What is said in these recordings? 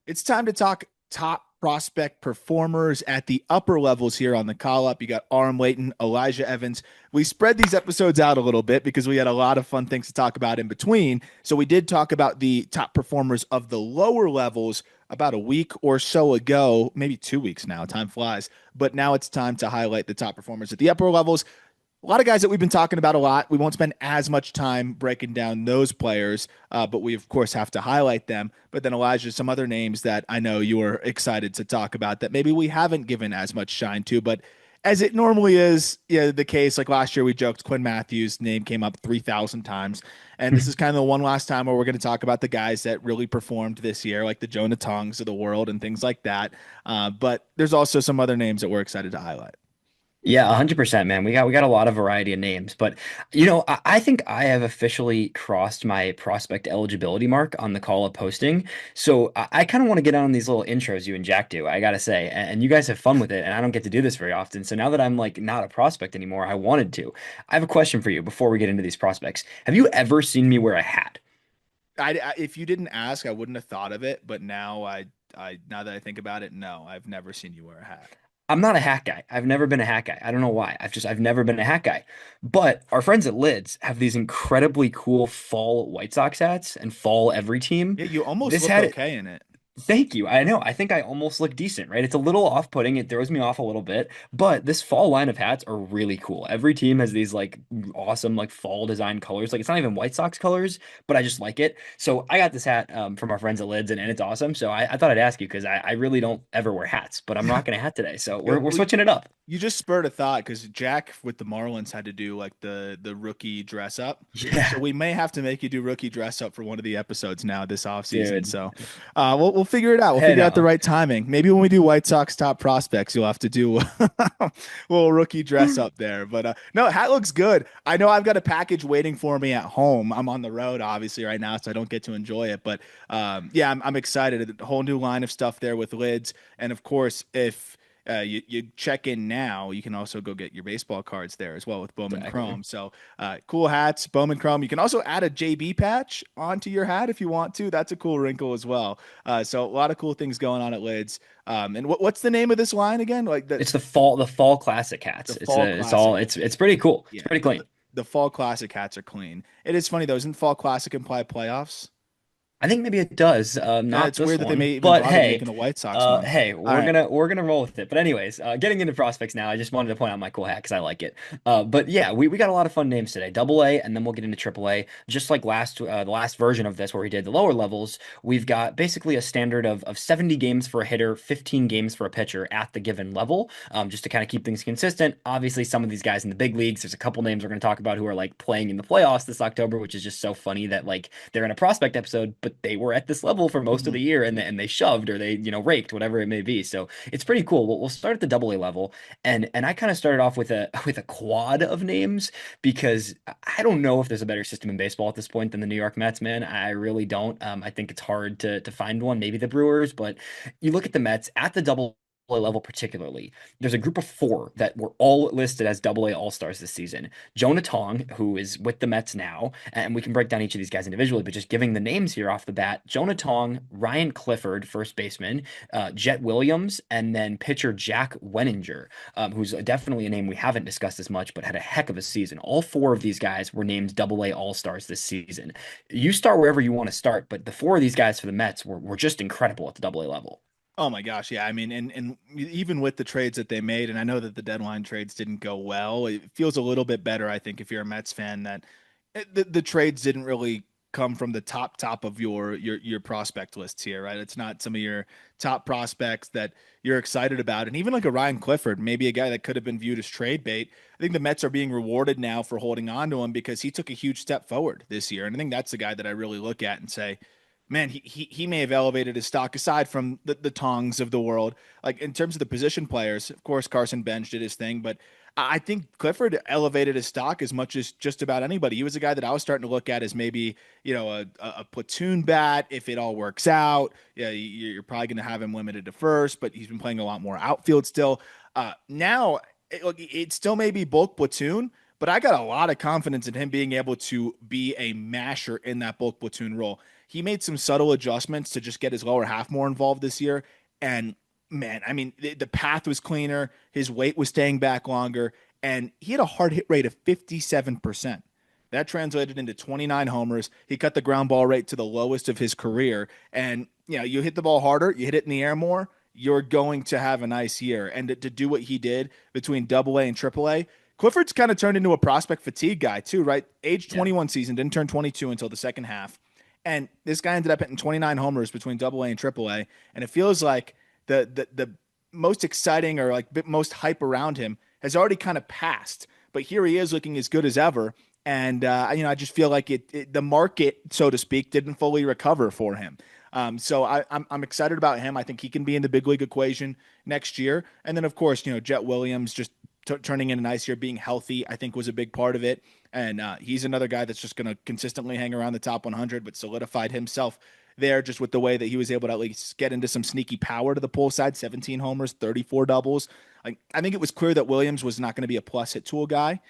It's time to talk top prospect performers at the upper levels here on the call up. You got Aram Layton, Elijah Evans. We spread these episodes out a little bit because we had a lot of fun things to talk about in between. So we did talk about the top performers of the lower levels about a week or so ago, maybe 2 weeks now. Time flies. But now it's time to highlight the top performers at the upper levels. A lot of guys that we've been talking about a lot. We won't spend as much time breaking down those players, but we, of course, have to highlight them. But then, Elijah, some other names that I know you are excited to talk about that maybe we haven't given as much shine to, but as it normally is, the case, like last year we joked Quinn Matthews' name came up 3,000 times. And this is kind of the one last time where we're going to talk about the guys that really performed this year, like the Jonah Tongs of the world and things like that. But there's also some other names that we're excited to highlight. Yeah, 100%, man. We got a lot of variety of names, but I think I have officially crossed my prospect eligibility mark on the call up posting. So I kind of want to get on these little intros you and Jack do, I gotta say, and you guys have fun with it, and I don't get to do this very often. So now that I'm like not a prospect anymore, I wanted to. I have a question for you before we get into these prospects. Have you ever seen me wear a hat? If you didn't ask, I wouldn't have thought of it. But now now that I think about it, no, I've never seen you wear a hat. I'm not a hat guy. I've never been a hat guy. I don't know why. I've never been a hat guy. But our friends at Lids have these incredibly cool fall White Sox hats and fall every team. Yeah, you almost This look hat okay in it. Thank you. I know. I think I almost look decent, right? It's a little off-putting. It throws me off a little bit, but this fall line of hats are really cool. Every team has these like awesome like fall design colors. Like it's not even White Sox colors, but I just like it. So I got this hat from our friends at Lids, and it's awesome. So I thought I'd ask you because I really don't ever wear hats, but I'm rocking a hat today. So Yeah, we're switching it up. you just spurred a thought because Jack with the Marlins had to do like the rookie dress up. So Yeah, we may have to make you do rookie dress up for one of the episodes now this off season. dude. So we'll figure it out. We'll Hey, figure out the no. right timing. Maybe when we do White Sox top prospects, you'll have to do a little rookie dress up there. But no, hat looks good. I know I've got a package waiting for me at home. I'm on the road obviously right now, so I don't get to enjoy it. But yeah, I'm excited. A whole new line of stuff there with Lids, and of course if you check in now, you can also go get your baseball cards there as well with Bowman Exactly. Chrome. So cool hats, Bowman Chrome. You can also add a JB patch onto your hat if you want to. That's a cool wrinkle as well. So a lot of cool things going on at Lids. And what's the name of this line again? Like It's the fall classic the hats. fall It's all classic. it's pretty cool. It's Yeah, pretty clean. the fall classic hats are clean. It is funny though. Isn't fall classic imply playoffs? I think maybe it does. Yeah, Not it's this weird that they one, may even but bother hey, making a White Sox one. hey, All right. we're gonna roll with it. But anyways, getting into prospects now, I just wanted to point out my cool hat because I like it. But yeah, we got a lot of fun names today. Double A, and then we'll get into Triple A. Just like the last version of this where we did the lower levels, we've got basically a standard of 70 games for a hitter, 15 games for a pitcher at the given level, just to kind of keep things consistent. Obviously, some of these guys in the big leagues, there's a couple names we're gonna talk about who are like playing in the playoffs this October, which is just so funny that like they're in a prospect episode, but they were at this level for most of Mhm. the year and they shoved or they, raked, whatever it may be. So it's pretty cool. We'll start at the double A level. And I kind of started off with a with a quad of names because I don't know if there's a better system in baseball at this point than the New York Mets, man. I really don't. I think it's hard to find one, maybe the Brewers, but you look at the Mets at the double A level particularly. There's a group of four that were all listed as double A all-stars this season. Jonah Tong, who is with the Mets now, and we can break down each of these guys individually, but just giving the names here off the bat: Jonah Tong, Ryan Clifford, first baseman, Jett Williams, and then pitcher Jack Wenninger, who's definitely a name we haven't discussed as much, but had a heck of a season. All four of these guys were named double A all-stars this season. You start wherever you want to start, but the four of these guys for the Mets were just incredible at the double A level. Oh my gosh, yeah. I mean, and even with the trades that they made, and I know that the deadline trades didn't go well, it feels a little bit better, I think, if you're a Mets fan, that the trades didn't really come from the top of your prospect lists here, right? It's not some of your top prospects that you're excited about, and even like a Ryan Clifford, maybe a guy that could have been viewed as trade bait. I think the Mets are being rewarded now for holding on to him because he took a huge step forward this year, and I think that's the guy that I really look at and say, man, he may have elevated his stock aside from the Tongs of the world. Like in terms of the position players, of course, Carson Bench did his thing, but I think Clifford elevated his stock as much as just about anybody. He was a guy that I was starting to look at as maybe, a platoon bat if it all works out. Yeah, you're probably going to have him limited to first, but he's been playing a lot more outfield still. Now, it still may be bulk platoon, but I got a lot of confidence in him being able to be a masher in that bulk platoon role. he made some subtle adjustments to just get his lower half more involved this year. And man, I mean, the path was cleaner, his weight was staying back longer, and he had a hard hit rate of 57%. That translated into 29 homers. He cut the ground ball rate to the lowest of his career. And, you hit the ball harder, you hit it in the air more, you're going to have a nice year. And to do what he did between double A and triple A, Clifford's kind of turned into a prospect fatigue guy, too, right? Age Yeah. 21 season, didn't turn 22 until the second half. And this guy ended up hitting 29 homers between double A and triple A. And it feels like the most exciting or like most hype around him has already kind of passed. But here he is looking as good as ever. And I just feel like the market, so to speak, didn't fully recover for him. So I'm excited about him. I think he can be in the big league equation next year. And then of course, Jett Williams just turning in a nice year, being healthy, I think was a big part of it. And he's another guy that's just going to consistently hang around the top 100, but solidified himself there just with the way that he was able to at least get into some sneaky power to the pull side. 17 homers, 34 doubles. Like, I think it was clear that Williams was not going to be a plus hit tool guy.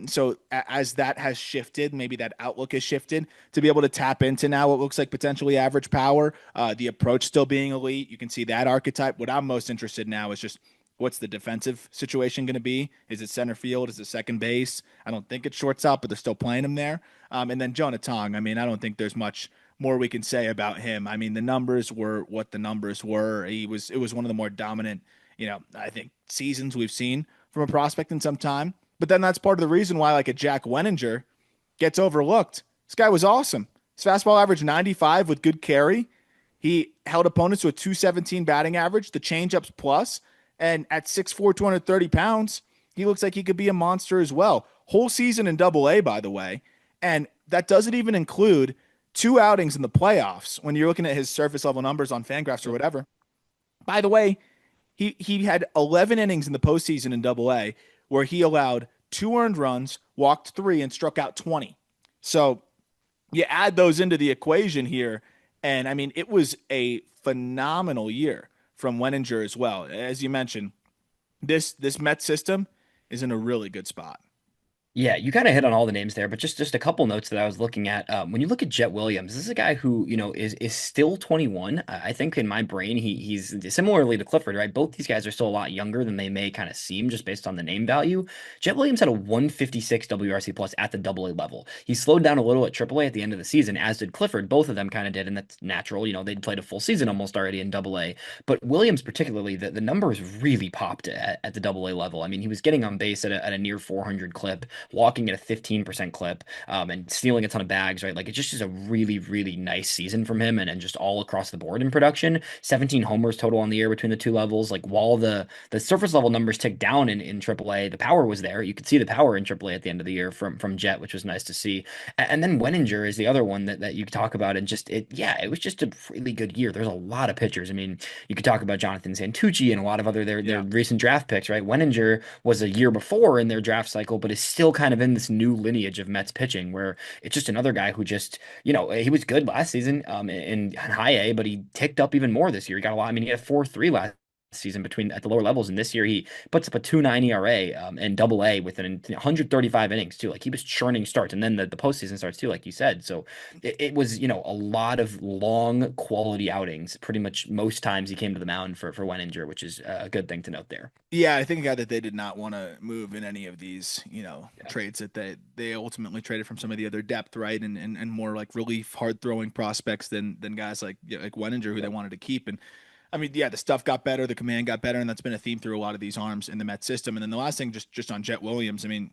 So as that has shifted, maybe that outlook has shifted to be able to tap into now what looks like potentially average power, the approach still being elite. You can see that archetype. What I'm most interested in now is just what's the defensive situation going to be? Is it center field? Is it second base? I don't think it's shortstop, but they're still playing him there. And then Jonah Tong. I mean, I don't think there's much more we can say about him. I mean, the numbers were what the numbers were. It was one of the more dominant, I think seasons we've seen from a prospect in some time. But then that's part of the reason why like a Jack Wenninger gets overlooked. This guy was awesome. His fastball averaged 95 with good carry. He held opponents to a 217 batting average, the changeups plus, and at 6'4", 230 pounds, he looks like he could be a monster as well. Whole season in double A, by the way. And that doesn't even include two outings in the playoffs when you're looking at his surface level numbers on Fangraphs or whatever. By the way, he had 11 innings in the postseason in double A where he allowed 2 earned runs, walked 3, and struck out 20. So you add those into the equation here, and I mean, it was a phenomenal year from Wenninger as well. As you mentioned, this Met system is in a really good spot. Yeah, you kind of hit on all the names there, but just a couple notes that I was looking at. When you look at Jett Williams, this is a guy who is still 21. I think in my brain he's similarly to Clifford, right? Both these guys are still a lot younger than they may kind of seem just based on the name value. Jett Williams had a 156 WRC plus at the Double A level. He slowed down a little at Triple A at the end of the season, as did Clifford. Both of them kind of did, and that's natural. They'd played a full season almost already in Double A, but Williams particularly, the numbers really popped at the Double A level. I mean, he was getting on base at a near 400 clip, walking at a 15% clip, and stealing a ton of bags, right? Like it just is a really, really nice season from him and just all across the board in production. 17 homers total on the year between the two levels. Like while the surface level numbers ticked down in AAA, the power was there. You could see the power in AAA at the end of the year from Jett, which was nice to see. And then Wenninger is the other one that you could talk about. And it was just a really good year. There's a lot of pitchers. I mean, you could talk about Jonathan Santucci and a lot of other their recent draft picks, right? Wenninger was a year before in their draft cycle, but is still kind of in this new lineage of Mets pitching where it's just another guy who just, he was good last season in high A, but he ticked up even more this year. He got a lot. I mean, he had 4.3 last season between at the lower levels, and this year he puts up a 2.9 ERA in Double A with 135 innings too. Like he was churning starts, and then the postseason starts too, like you said. So it was a lot of long quality outings. Pretty much most times he came to the mound for Wenninger, which is a good thing to note there. Yeah, I think a guy that they did not want to move in any of these, Yeah. trades that they ultimately traded from some of the other depth, right, and more like relief, hard throwing prospects than guys like Wenninger who they wanted to keep. And I mean, yeah, the stuff got better, the command got better, and that's been a theme through a lot of these arms in the Met system. And then the last thing, just on Jett Williams, I mean,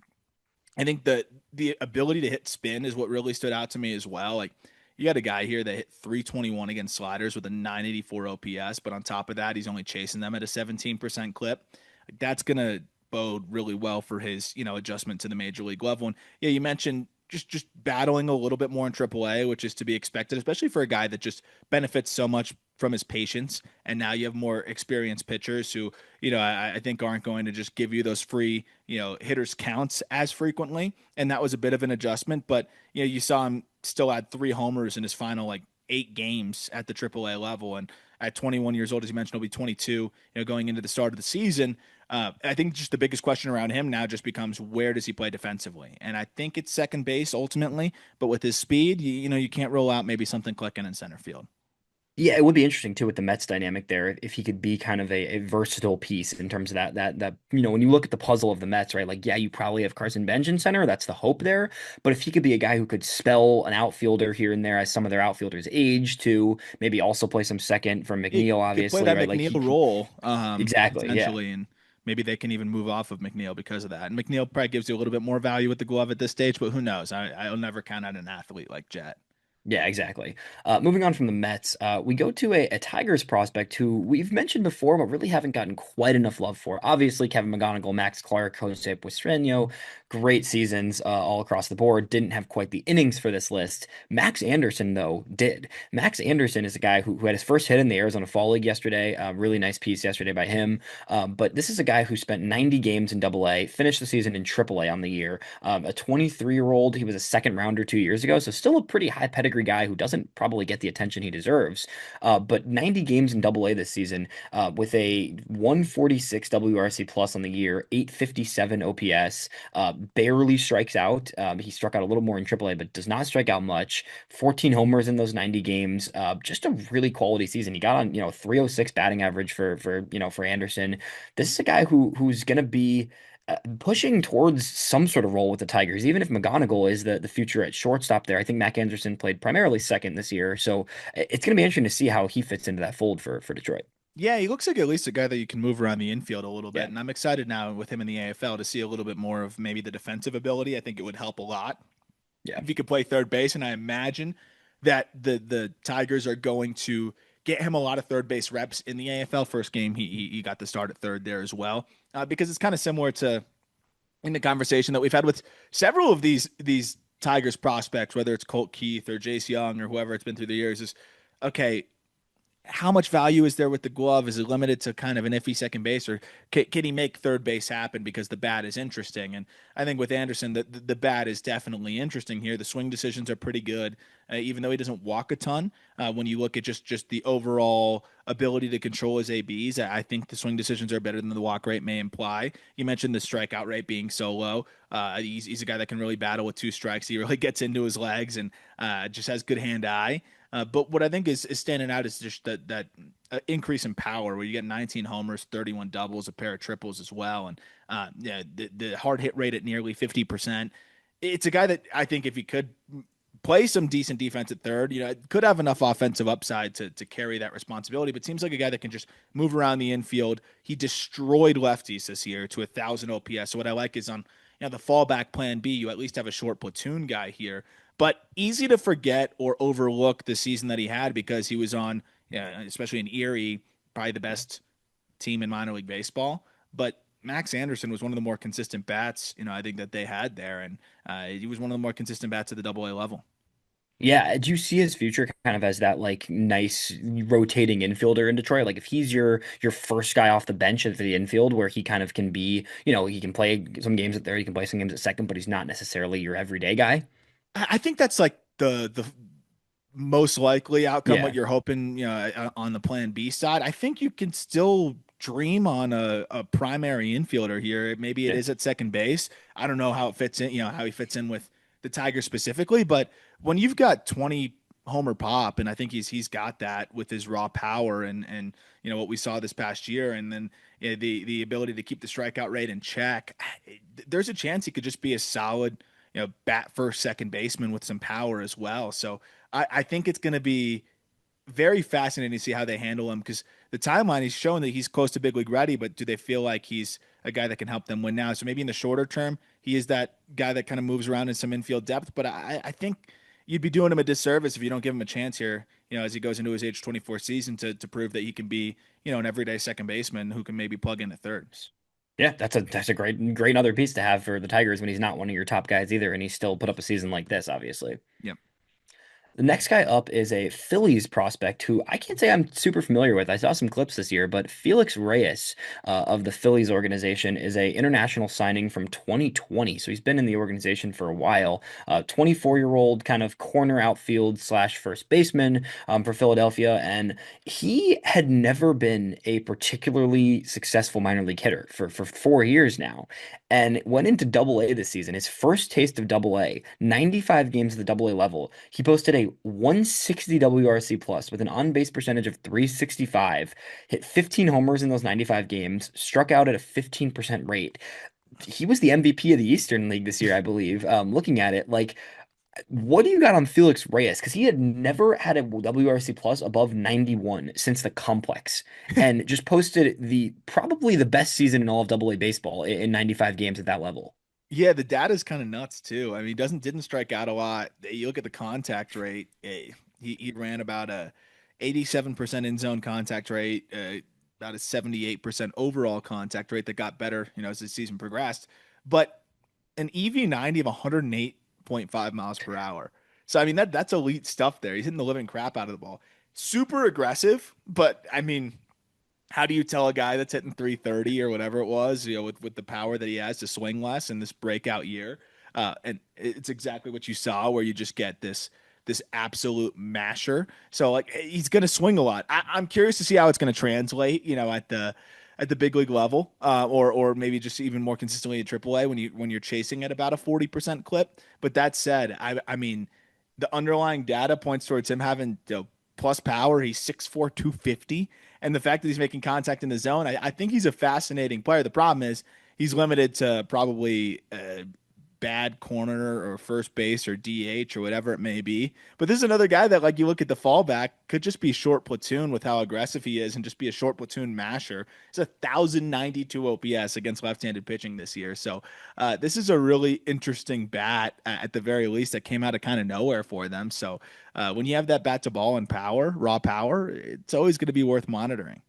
I think the ability to hit spin is what really stood out to me as well. Like you got a guy here that hit 321 against sliders with a 984 OPS, but on top of that, he's only chasing them at a 17% clip. Like that's gonna bode really well for his, adjustment to the major league level. And yeah, you mentioned just battling a little bit more in AAA, which is to be expected, especially for a guy that just benefits so much from his patience. And now you have more experienced pitchers who, I think aren't going to just give you those free, hitters counts as frequently. And that was a bit of an adjustment, but you saw him still add 3 homers in his final like 8 games at the AAA level. And at 21 years old, as you mentioned, he'll be 22, going into the start of the season. I think just the biggest question around him now just becomes where does he play defensively? And I think it's second base ultimately, but with his speed, you can't rule out maybe something clicking in center field. Yeah, it would be interesting too with the Mets dynamic there if he could be kind of a versatile piece in terms of that when you look at the puzzle of the Mets, right? Like, yeah, you probably have Carson Bench in center. That's the hope there. But if he could be a guy who could spell an outfielder here and there as some of their outfielders age to maybe also play some second for He McNeil, could play obviously, that right? Like McNeil he could role, exactly, yeah. potentially, and maybe they can even move off of McNeil because of that. And McNeil probably gives you a little bit more value with the glove at this stage, but who knows? I'll never count out an athlete like Jett. Yeah, exactly. Moving on from the Mets, we go to a Tigers prospect who we've mentioned before, but really haven't gotten quite enough love for. Obviously, Kevin McGonigal, Max Clark, Jose Puestreno, great seasons all across the board. Didn't have quite the innings for this list. Max Anderson, though, did. Max Anderson is a guy who had his first hit in the Arizona Fall League yesterday. Really nice piece yesterday by him. But this is a guy who spent 90 games in Double A, finished the season in Triple A on the year. A 23-year-old. He was a second rounder 2 years ago, so still a pretty high pedigree guy who doesn't probably get the attention he deserves. But 90 games in Double A this season with a 146 WRC plus on the year, 857 OPS, barely strikes out. He struck out a little more in Triple A, but does not strike out much. 14 homers in those 90 games. Just a really quality season. He got on 306 batting average for Anderson. This is a guy who's going to be pushing towards some sort of role with the Tigers, even if McGonigal is the future at shortstop there. I think Mac Anderson played primarily second this year, so it's going to be interesting to see how he fits into that fold for Detroit. Yeah, he looks like at least a guy that you can move around the infield a little bit, Yeah, and I'm excited now with him in the AFL to see a little bit more of maybe the defensive ability. I think it would help a lot yeah. if he could play third base, and I imagine that the Tigers are going to get him a lot of third base reps in the AFL. First game, he got the start at third there as well, because it's kind of similar to in the conversation that we've had with several of these Tigers prospects, whether it's Colt Keith or Jace Young or whoever it's been through the years, is okay, how much value is there with the glove? Is it limited to kind of an iffy second base, or can he make third base happen because the bat is interesting? And I think with Anderson, the bat is definitely interesting here. The swing decisions are pretty good, even though he doesn't walk a ton. When you look at just the overall ability to control his ABs, I think the swing decisions are better than the walk rate may imply. You mentioned the strikeout rate being so low. He's a guy that can really battle with two strikes. He really gets into his legs and just has good hand-eye. But what I think is standing out is just that increase in power, where you get 19 homers, 31 doubles, a pair of triples as well, and yeah, the hard hit rate at nearly 50%. It's a guy that I think if he could play some decent defense at third, could have enough offensive upside to carry that responsibility. But seems like a guy that can just move around the infield. He destroyed lefties this year to 1,000 OPS. So what I like is on the fallback plan B, you at least have a short platoon guy here, but easy to forget or overlook the season that he had because he was on, yeah, especially in Erie, probably the best team in minor league baseball. But Max Anderson was one of the more consistent bats, I think that they had there, and he was one of the more consistent bats at the Double A level. Yeah, do you see his future kind of as that like nice rotating infielder in Detroit? Like if he's your first guy off the bench at the infield where he kind of can be, he can play some games at third, he can play some games at second, but he's not necessarily your everyday guy. I think that's like the most likely outcome. What Yeah. you're hoping, on the Plan B side. I think you can still dream on a primary infielder here. Maybe it Yeah. is at second base. I don't know how it fits in. How he fits in with the Tigers specifically, but when you've got 20 homer pop, and I think he's got that with his raw power and what we saw this past year, and then the ability to keep the strikeout rate in check. There's a chance he could just be a solid bat first second baseman with some power as well. So I think it's going to be very fascinating to see how they handle him because the timeline he's showing that he's close to big league ready, but do they feel like he's a guy that can help them win now? So maybe in the shorter term, he is that guy that kind of moves around in some infield depth. But I think you'd be doing him a disservice if you don't give him a chance here, as he goes into his age 24 season to prove that he can be, an everyday second baseman who can maybe plug in at third. Yeah, that's a great other piece to have for the Tigers when he's not one of your top guys either, and he still put up a season like this, obviously. Yep. The next guy up is a Phillies prospect who I can't say I'm super familiar with. I saw some clips this year, but Felix Reyes of the Phillies organization is a international signing from 2020. So he's been in the organization for a while. 24-year-old kind of corner outfield slash first baseman for Philadelphia. And he had never been a particularly successful minor league hitter for 4 years now and went into double A this season. His first taste of double A, 95 games at the double A level. He posted a 160 WRC plus with an on-base percentage of 365, hit 15 homers in those 95 games, struck out at a 15% rate. He was the MVP of the Eastern League this year, I believe. Looking at it, like, what do you got on Felix Reyes? Because he had never had a WRC plus above 91 since the complex, and just posted the probably the best season in all of Double A baseball in 95 games at that level. Yeah, the data's kind of nuts too. I mean, he didn't strike out a lot. You look at the contact rate. He ran about a 87% in zone contact rate, about a 78% overall contact rate that got better, as the season progressed. But an EV90 of 108.5 miles per hour. So I mean that's elite stuff there. He's hitting the living crap out of the ball. Super aggressive, but I mean, how do you tell a guy that's hitting 330 or whatever it was, with the power that he has to swing less in this breakout year? And it's exactly what you saw, where you just get this absolute masher. So like he's going to swing a lot. I'm curious to see how it's going to translate, at the big league level, or maybe just even more consistently at AAA when you're chasing at about a 40% clip. But that said, I mean, the underlying data points towards him having plus power. He's 6'4", 250, and the fact that he's making contact in the zone, I think he's a fascinating player. The problem is he's limited to probably bad corner or first base or DH or whatever it may be. But this is another guy that, like, you look at the fallback, could just be short platoon with how aggressive he is and just be a short platoon masher. It's 1,092 OPS against left-handed pitching this year. So this is a really interesting bat at the very least that came out of kind of nowhere for them. So when you have that bat to ball and power, raw power, it's always going to be worth monitoring.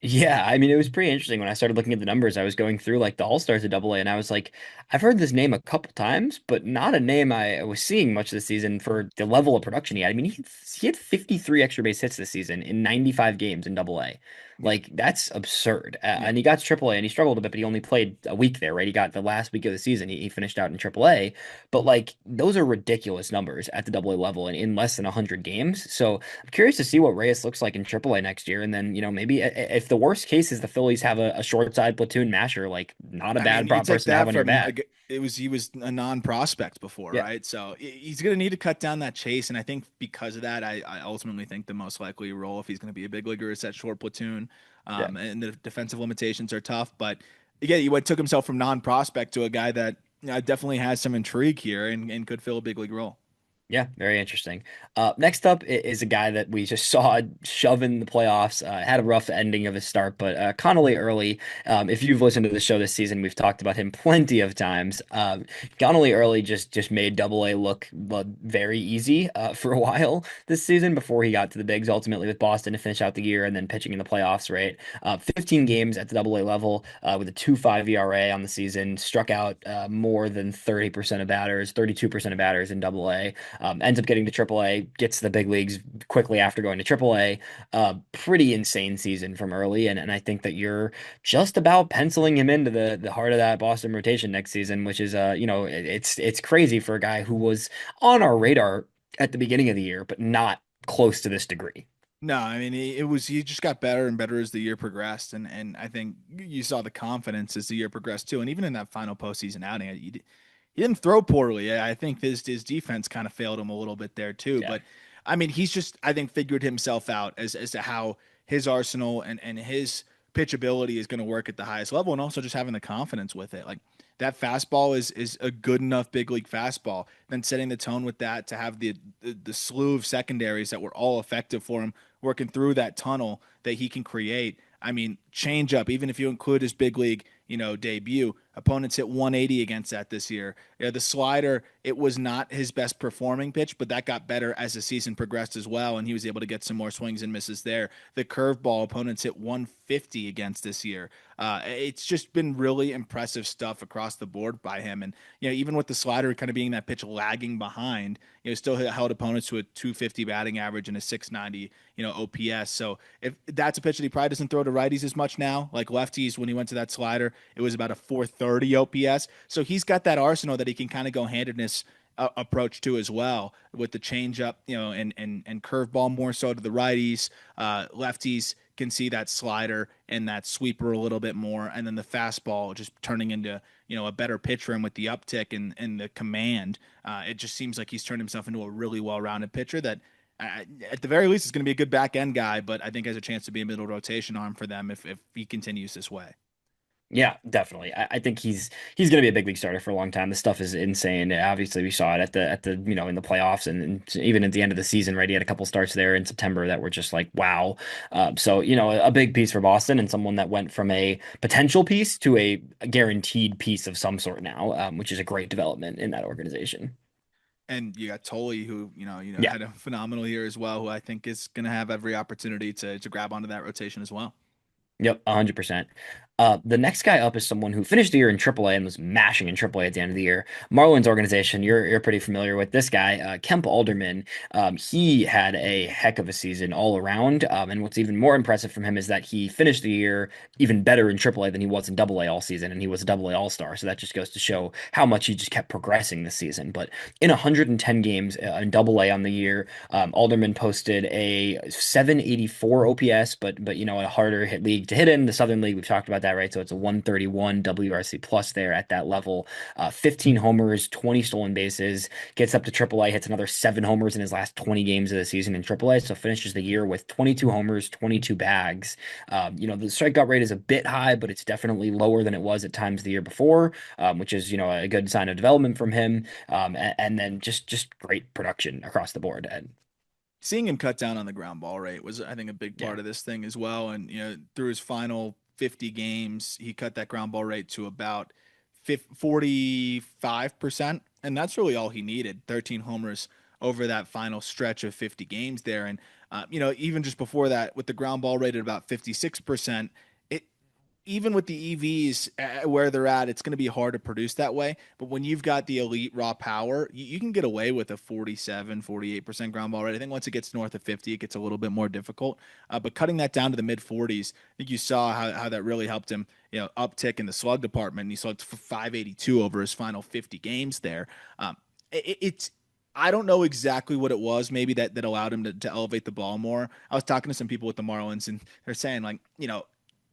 Yeah, I mean, it was pretty interesting when I started looking at the numbers. I was going through like the All-Stars of Double A, and I was like, I've heard this name a couple times, but not a name I was seeing much this season for the level of production he had. I mean, he had 53 extra base hits this season in 95 games in Double A. Yeah. Like, that's absurd. Yeah. And he got to Triple A, and he struggled a bit, but he only played a week there, right? He got the last week of the season. He finished out in Triple A, but like, those are ridiculous numbers at the Double A level and in less than 100 games. So I'm curious to see what Reyes looks like in AAA next year, and then maybe if the worst case is the Phillies have a short side platoon masher, like not a I mean, bad you take person to have that on your from bat. he was a non-prospect before, Yeah, right? So he's going to need to cut down that chase, and I think because of that, I ultimately think the most likely role, if he's going to be a big leaguer, is that short platoon. yeah. And the defensive limitations are tough, but again, he took himself from non-prospect to a guy that definitely has some intrigue here and could fill a big league role. Yeah, very interesting. Next up is a guy that we just saw shove in the playoffs. Had a rough ending of his start, but Connelly Early. If you've listened to the show this season, we've talked about him plenty of times. Connelly Early just made Double A look very easy for a while this season before he got to the bigs. Ultimately with Boston to finish out the year and then pitching in the playoffs. Right, 15 games at the Double A level with a 2.5 ERA on the season. Struck out more than 30% of batters, 32% of batters in Double A. Ends up getting to AAA, gets to the big leagues quickly after going to AAA. Pretty insane season from Early, and I think that you're just about penciling him into the heart of that Boston rotation next season, which is it's crazy for a guy who was on our radar at the beginning of the year, but not close to this degree. No, I mean he just got better and better as the year progressed, and I think you saw the confidence as the year progressed too. And even in that final postseason outing, he didn't throw poorly. I think his defense kind of failed him a little bit there too. Yeah. But I mean, he's just, I think, figured himself out as to how his arsenal and his pitch ability is going to work at the highest level, and also just having the confidence with it. Like that fastball is a good enough big league fastball. Then setting the tone with that to have the slew of secondaries that were all effective for him, working through that tunnel that he can create. I mean, change up, even if you include his big league, debut, opponents hit 180 against that this year. The slider, it was not his best performing pitch, but that got better as the season progressed as well, and he was able to get some more swings and misses there. The curveball, opponents hit 150 against this year. It's just been really impressive stuff across the board by him. And, even with the slider kind of being that pitch lagging behind, still held opponents to a 250 batting average and a 690, OPS. So if that's a pitch that he probably doesn't throw to righties as much now, like lefties, when he went to that slider, it was about a 430 OPS. So he's got that arsenal that he can kind of go handedness approach to as well, with the changeup, and curveball more so to the righties. Lefties can see that slider and that sweeper a little bit more, and then the fastball just turning into a better pitch for him with the uptick and the command. It just seems like he's turned himself into a really well-rounded pitcher that. At the very least, is going to be a good back end guy, but I think has a chance to be a middle rotation arm for them if he continues this way. Yeah, definitely. I think he's going to be a big league starter for a long time. This stuff is insane. Obviously, we saw it at the in the playoffs and even at the end of the season. Right, he had a couple starts there in September that were just like wow. So a big piece for Boston and someone that went from a potential piece to a guaranteed piece of some sort now, which is a great development in that organization. And you got Tully, who Yeah. had a phenomenal year as well, who I think is going to have every opportunity to grab onto that rotation as well. Yep, 100%. The next guy up is someone who finished the year in AAA and was mashing in AAA at the end of the year. Marlins organization, you're pretty familiar with this guy, Kemp Alderman. He had a heck of a season all around. And what's even more impressive from him is that he finished the year even better in AAA than he was in AA all season, and he was a AA All-Star. So that just goes to show how much he just kept progressing this season. But in 110 games in AA on the year, Alderman posted a 784 OPS, but a harder hit league to hit in. The Southern League, we've talked about that, right? So it's a 131 WRC plus there at that level. 15 homers, 20 stolen bases, gets up to AAA, hits another 7 homers in his last 20 games of the season in AAA. So finishes the year with 22 homers, 22 bags. The strikeout rate is a bit high, but it's definitely lower than it was at times the year before, which is, a good sign of development from him. And then just great production across the board. And Seeing him cut down on the ground ball rate was, I think, a big yeah. part of this thing as well. And through his final 50 games, he cut that ground ball rate to about 45%, and that's really all he needed. 13 homers over that final stretch of 50 games there, and even just before that, with the ground ball rate at about 56%, it even with the EVs where they're at, it's going to be hard to produce that way. But when you've got the elite raw power, you can get away with a 47, 48% ground ball rate. I think once it gets north of 50, it gets a little bit more difficult. But cutting that down to the mid 40s, I think you saw how that really helped him, uptick in the slug department. And he slugged for 582 over his final 50 games there. It's I don't know exactly what it was, maybe that allowed him to elevate the ball more. I was talking to some people with the Marlins, and they're saying, like,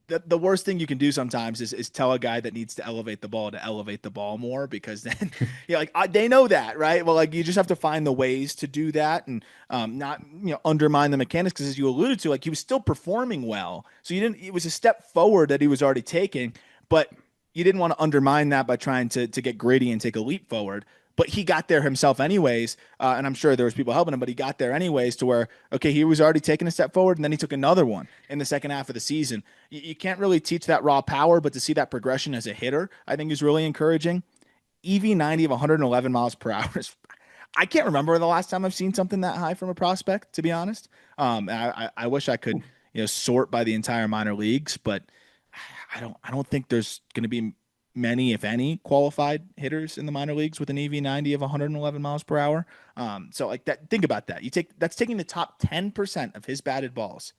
the worst thing you can do sometimes is tell a guy that needs to elevate the ball to elevate the ball more, because then they know that, right? Well, like, you just have to find the ways to do that, and not undermine the mechanics, because as you alluded to, like, he was still performing well, so you didn't. It was a step forward that he was already taking, but you didn't want to undermine that by trying to get gritty and take a leap forward. But he got there himself anyways, and I'm sure there was people helping him, but he got there anyways, to where, okay, he was already taking a step forward, and then he took another one in the second half of the season. You can't really teach that raw power, but to see that progression as a hitter, I think, is really encouraging. EV 90 of 111 miles per hour is, I can't remember the last time I've seen something that high from a prospect, to be honest. I wish I could, sort by the entire minor leagues, but I don't think there's going to be many, if any, qualified hitters in the minor leagues with an EV 90 of 111 miles per hour. So, like, that, think about that. That's taking the top 10% of his batted balls,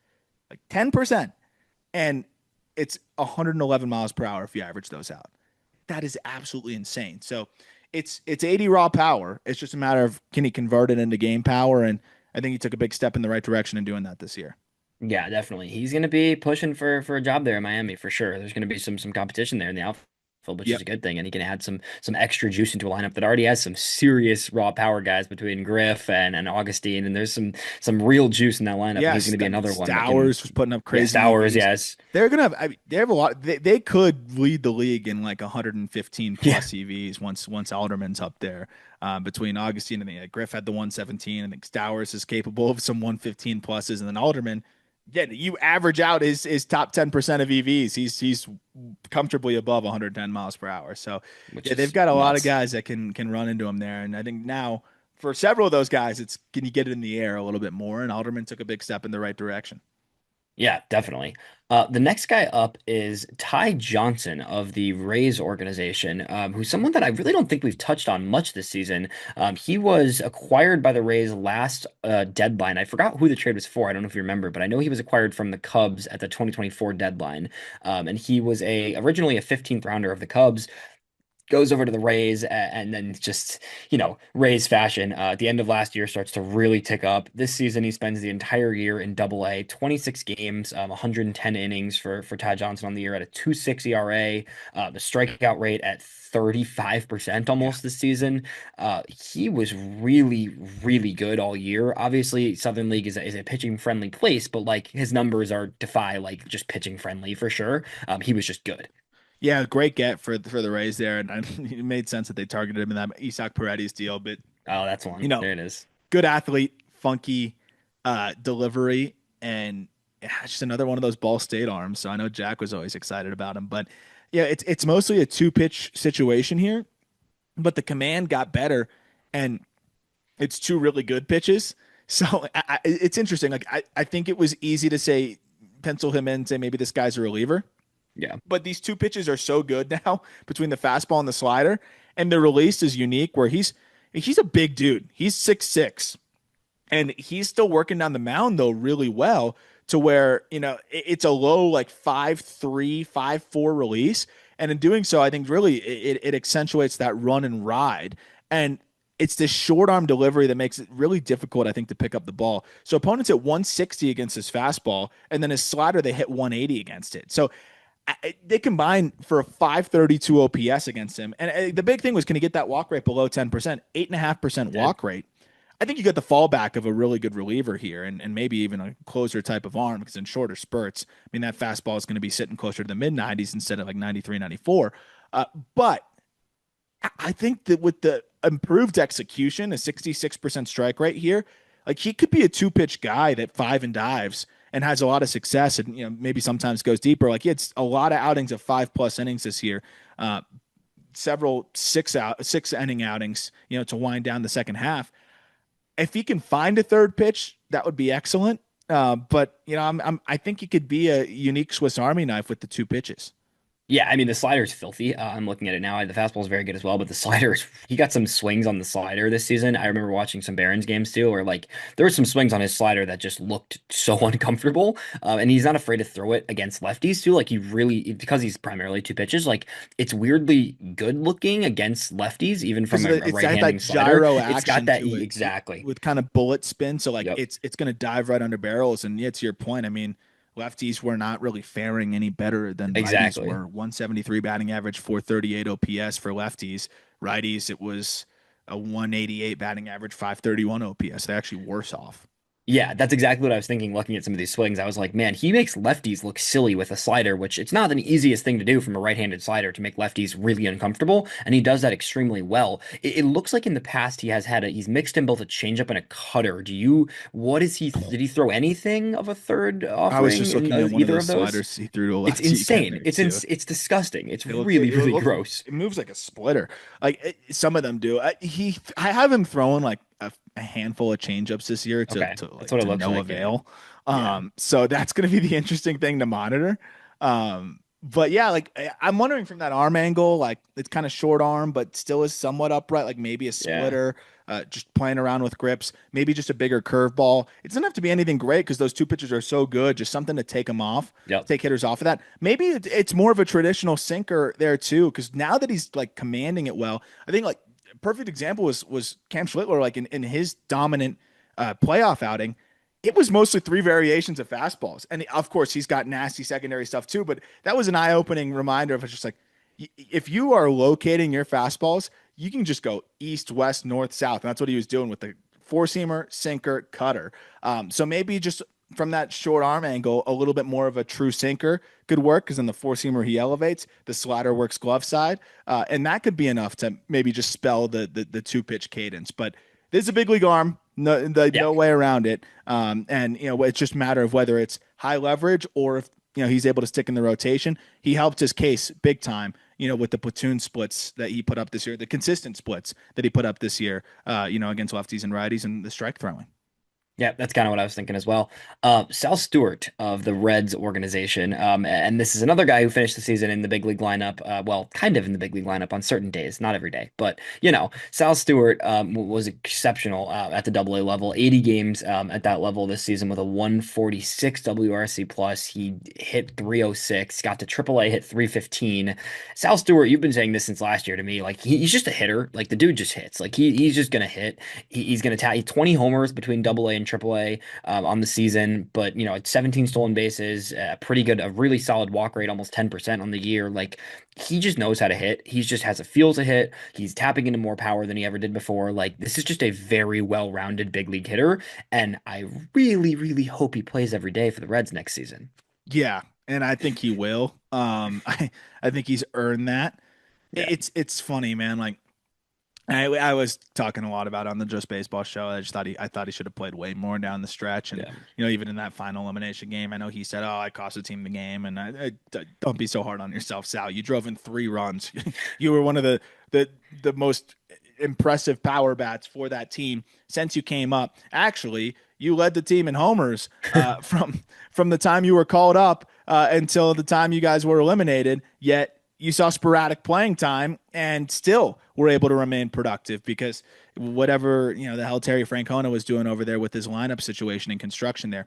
like 10%, and it's 111 miles per hour if you average those out. That is absolutely insane. So it's 80 raw power. It's just a matter of, can he convert it into game power? And I think he took a big step in the right direction in doing that this year. Yeah, definitely. He's going to be pushing for a job there in Miami for sure. There's going to be some competition there in the outfield, which is Yep. a good thing, and he can add some extra juice into a lineup that already has some serious raw power guys between Griff and Augustine, and there's some real juice in that lineup, and he's going Yes, to be I mean, another one that can. Stowers was putting up Yeah, crazy Stowers, EVs. yes, They're gonna have. I mean, they have a lot. They could lead the league in like 115 yeah, plus EVs once Alderman's up there. Between Augustine and Griff had the 117. I think Stowers is capable of some 115 pluses, and then Alderman, Yeah, you average out his top 10% of EVs. He's comfortably above 110 miles per hour. So which yeah, they've is got a lot of nuts. guys that can run into him there. And I think now for several of those guys, it's can you get it in the air a little bit more? And Alderman took a big step in the right direction. Yeah, definitely. The next guy up is Ty Johnson of the Rays organization, who's someone that I really don't think we've touched on much this season. He was acquired by the Rays last deadline. I forgot who the trade was for. I don't know if you remember, but I know he was acquired from the Cubs at the 2024 deadline. And he was originally a 15th rounder of the Cubs, goes over to the Rays, and then just, Rays fashion. At the end of last year starts to really tick up. This season, he spends the entire year in Double A, 26 games, 110 innings for Ty Johnson on the year at a 2.6 ERA, the strikeout rate at 35% Yeah. almost this season. He was really, really good all year. Obviously, Southern League is a pitching friendly place, but like his numbers are defy like just pitching friendly for sure. He was just good. Yeah, great get for the Rays there, and it made sense that they targeted him in that Isak Paredes deal. But Oh, that's you one. know, There it is. good athlete, funky delivery, and yeah, just another one of those Ball State arms. So I know Jack was always excited about him, but yeah, it's mostly a two pitch situation here, but the command got better, and it's two really good pitches. So it's interesting. Like I think it was easy to say pencil him in, say maybe this guy's a reliever, Yeah. but these two pitches are so good now between the fastball and the slider, and the release is unique where he's a big dude. He's 6'6", and he's still working down the mound though really well to where it's a low like 5'3", 5'4" release, and in doing so I think really it accentuates that run and ride, and it's this short arm delivery that makes it really difficult I think to pick up the ball. So opponents hit 160 against his fastball, and then his slider they hit 180 against it. So they combine for a 532 OPS against him. And the big thing was, can he get that walk rate below 10%? 8.5% Did. walk rate. I think you get the fallback of a really good reliever here, and maybe even a closer type of arm, because in shorter spurts, I mean, that fastball is going to be sitting closer to the mid 90s instead of like 93, 94. But I think that with the improved execution, a 66% strike rate here, like he could be a two pitch guy that five and dives and has a lot of success, and maybe sometimes goes deeper. Like he had a lot of outings of 5+ innings this year, several six inning outings, to wind down the second half. If he can find a third pitch, that would be excellent. But I think he could be a unique Swiss Army knife with the two pitches. Yeah, I mean the slider's filthy. I'm looking at it now. The fastball is very good as well, but the slider is he got some swings on the slider this season. I remember watching some Barons games too, where like there were some swings on his slider that just looked so uncomfortable. And he's not afraid to throw it against lefties too. Like he really, because he's primarily two pitches, like it's weirdly good looking against lefties, even Because from a it's got that right-handing slider. gyro It's got action that to it exactly. with kind of bullet spin. So like Yep. it's going to dive right under barrels. And yeah, to your point, I mean, lefties were not really faring any better than righties Exactly. were. 173 batting average, 438 OPS for lefties. Righties, it was a 188 batting average, 531 OPS. They're actually worse off. Yeah, that's exactly what I was thinking looking at some of these swings. I was like, man, he makes lefties look silly with a slider, which it's not the easiest thing to do from a right-handed slider to make lefties really uncomfortable, and he does that extremely well. It looks like in the past he's mixed in both a changeup and a cutter. What is he, did he throw anything of a third I was offering just in looking at one of either those of those? sliders he threw to a It's lefty again insane. there too. It's disgusting. It's really, It really look gross. it moves like a splitter. Like some of them do. I have him throwing like a handful of changeups this year Okay, to that's what it to looks no like here. avail. Yeah. So that's going to be the interesting thing to monitor. But yeah, like I'm wondering from that arm angle, like it's kind of short arm, but still is somewhat upright, like maybe a Yeah. splitter, just playing around with grips, maybe just a bigger curveball. It doesn't have to be anything great because those two pitches are so good, just something to take them off, Yep. take hitters off of that. Maybe it's more of a traditional sinker there too, because now that he's like commanding it well, I think like a perfect example was Cam Schlittler, like in his dominant playoff outing. It was mostly three variations of fastballs. And of course, he's got nasty secondary stuff too. But that was an eye opening reminder of just like, if you are locating your fastballs, you can just go east, west, north, south. And that's what he was doing with the four seamer, sinker, cutter. So maybe just from that short arm angle, a little bit more of a true sinker could work because in the four seamer he elevates, the slider works glove side, and that could be enough to maybe just spell the two pitch cadence. But this is a big league arm. Yeah. no way around it. And it's just a matter of whether it's high leverage or if he's able to stick in the rotation. He helped his case big time. With the platoon splits that he put up this year, the consistent splits that he put up this year. Against lefties and righties and the strike throwing. Yeah, that's kind of what I was thinking as well. Sal Stewart of the Reds organization, and this is another guy who finished the season in the big league lineup. Well, kind of in the big league lineup on certain days, not every day, but Sal Stewart was exceptional at the Double A level. 80 games at that level this season with a 146 WRC plus. He hit 306, got to Triple A, hit 315. Sal Stewart, you've been saying this since last year to me. Like he's just a hitter. Like the dude just hits. Like he's just gonna hit. He's going to tally 20 homers between Double A and Triple A on the season, but it's 17 stolen bases, pretty good, a really solid walk rate, almost 10% on the year. Like he just knows how to hit. He just has a feel to hit. He's tapping into more power than he ever did before. Like this is just a very well-rounded big league hitter, and I really, really hope he plays every day for the Reds next season. Yeah, and I think he will. I think he's earned that. Yeah, It's funny, man. Like I was talking a lot about it on the Just Baseball show. I thought he should have played way more down the stretch, and yeah. even in that final elimination game, I know he said, "Oh, I cost the team the game," and don't be so hard on yourself, Sal. You drove in 3 runs. You were one of the most impressive power bats for that team since you came up. Actually, you led the team in homers from the time you were called up until the time you guys were eliminated. Yet you saw sporadic playing time and still were able to remain productive because whatever the hell Terry Francona was doing over there with his lineup situation and construction there.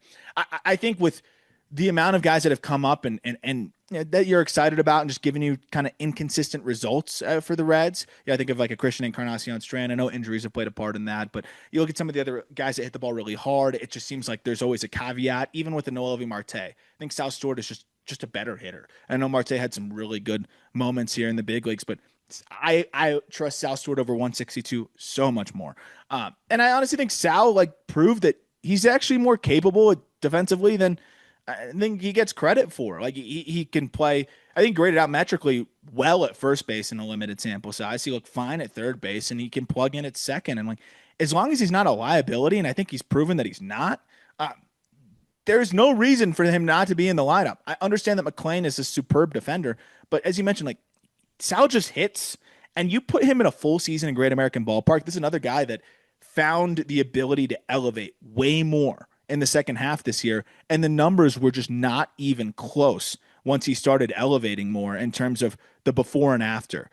I think with the amount of guys that have come up and that you're excited about and just giving you kind of inconsistent results for the Reds. Yeah, I think of like a Christian Encarnacion Strand. I know injuries have played a part in that, but you look at some of the other guys that hit the ball really hard. It just seems like there's always a caveat, even with the Noel Marte. I think Sal Stewart is just a better hitter. I know Marte had some really good moments here in the big leagues, but I trust Sal Stewart over 162 so much more. And I honestly think Sal proved that he's actually more capable defensively than I think he gets credit for. Like he can play, I think graded out metrically well at first base in a limited sample size. He looked fine at third base and he can plug in at second. And as long as he's not a liability, and I think he's proven that he's not, uh, there's no reason for him not to be in the lineup. I understand that McLean is a superb defender, but as you mentioned, Sal just hits, and you put him in a full season in Great American Ballpark. This is another guy that found the ability to elevate way more in the second half this year, and the numbers were just not even close once he started elevating more in terms of the before and after.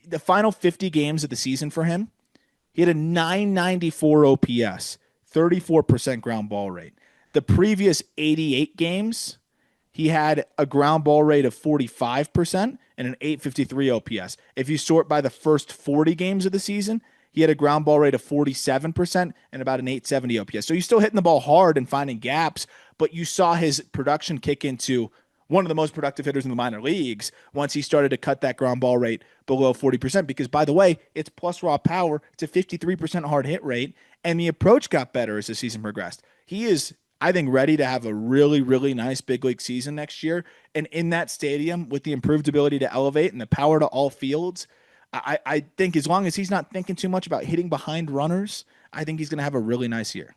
The final 50 games of the season for him, he had a 994 OPS, 34% ground ball rate. The previous 88 games, he had a ground ball rate of 45% and an 853 OPS. If you sort by the first 40 games of the season, he had a ground ball rate of 47% and about an 870 OPS. So he's still hitting the ball hard and finding gaps, but you saw his production kick into one of the most productive hitters in the minor leagues once he started to cut that ground ball rate below 40%. Because, by the way, it's plus raw power. It's a 53% hard hit rate, and the approach got better as the season progressed. He is, I think, ready to have a really, really nice big league season next year. And in that stadium, with the improved ability to elevate and the power to all fields, I think as long as he's not thinking too much about hitting behind runners, I think he's going to have a really nice year.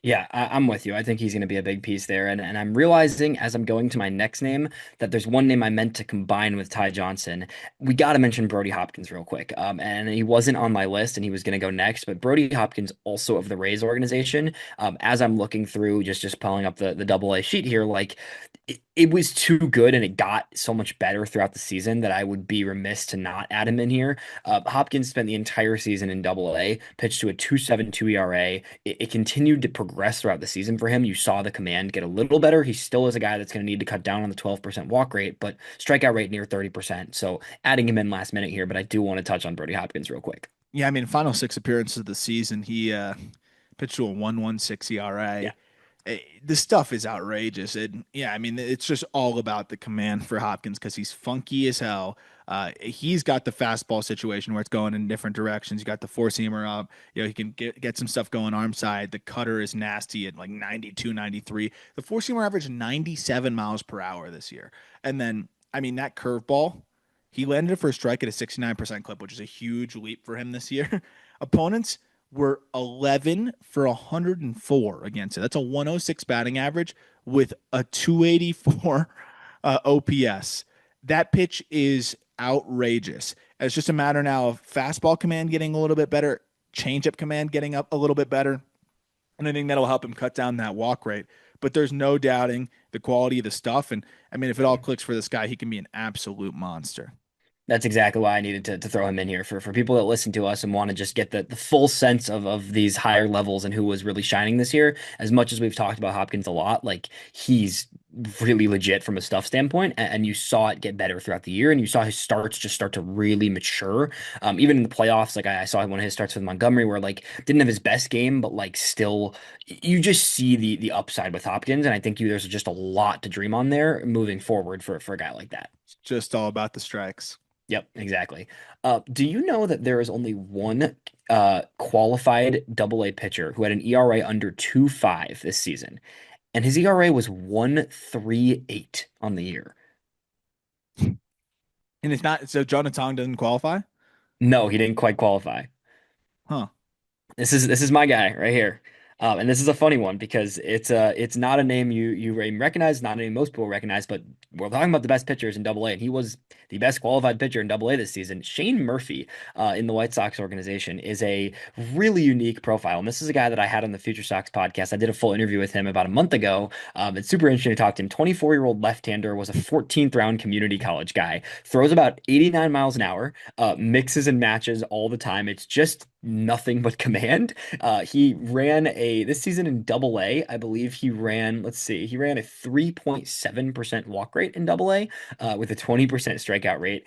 Yeah, I'm with you. I think he's going to be a big piece there. And I'm realizing as I'm going to my next name that there's one name I meant to combine with Ty Johnson. We got to mention Brody Hopkins real quick. And he wasn't on my list and he was going to go next, but Brody Hopkins, also of the Rays organization, as I'm looking through, just pulling up the double A sheet here, like it was too good and it got so much better throughout the season that I would be remiss to not add him in here. Hopkins spent the entire season in Double A, pitched to a 2.72 ERA. It continued to progress throughout the season for him. You saw the command get a little better. He still is a guy that's going to need to cut down on the 12% walk rate, but strikeout rate near 30%. So adding him in last minute here, but I do want to touch on Brody Hopkins real quick. Yeah, I mean, final 6 appearances of the season, he pitched to a 1.16 ERA. Yeah. The stuff is outrageous. Yeah, I mean, it's just all about the command for Hopkins because he's funky as hell. He's got the fastball situation where it's going in different directions. You got the four seamer up. He can get some stuff going arm side. The cutter is nasty at like 92, 93. The four seamer averaged 97 miles per hour this year. And then, I mean, that curveball, he landed it for a strike at a 69% clip, which is a huge leap for him this year. Opponents were 11 for 104 against it. That's a 106 batting average with a 284 OPS. That pitch is outrageous. It's just a matter now of fastball command getting a little bit better, changeup command getting up a little bit better, and I think that'll help him cut down that walk rate. But there's no doubting the quality of the stuff. And I mean, if it all clicks for this guy, he can be an absolute monster. That's exactly why I needed to throw him in here for people that listen to us and want to just get the full sense of these higher levels and who was really shining this year. As much as we've talked about Hopkins a lot, like he's really legit from a stuff standpoint, and you saw it get better throughout the year, and you saw his starts just start to really mature. Even in the playoffs, like I saw one of his starts with Montgomery, where like didn't have his best game, but like still, you just see the upside with Hopkins, and I think there's just a lot to dream on there moving forward for a guy like that. It's just all about the strikes. Yep, exactly. Do you know that there is only one qualified AA pitcher who had an ERA under 2.5 this season, and his ERA was 1.38 on the year? And it's not so Jonah Tong doesn't qualify? No, he didn't quite qualify. Huh. This is my guy right here. And this is a funny one because it's not a name you even recognize, not a name most people recognize, but we're talking about the best pitchers in Double A, and he was the best qualified pitcher in Double A this season. Shane Murphy, in the White Sox organization, is a really unique profile, and this is a guy that I had on the Future Sox podcast. I did a full interview with him about a month ago. It's super interesting to talk to him. 24-year-old left-hander, was a 14th round community college guy, throws about 89 miles an hour, mixes and matches all the time. It's just nothing but command. He ran this season in Double A. I believe let's see, he ran a 3.7% walk rate in Double A, with a 20% strikeout rate.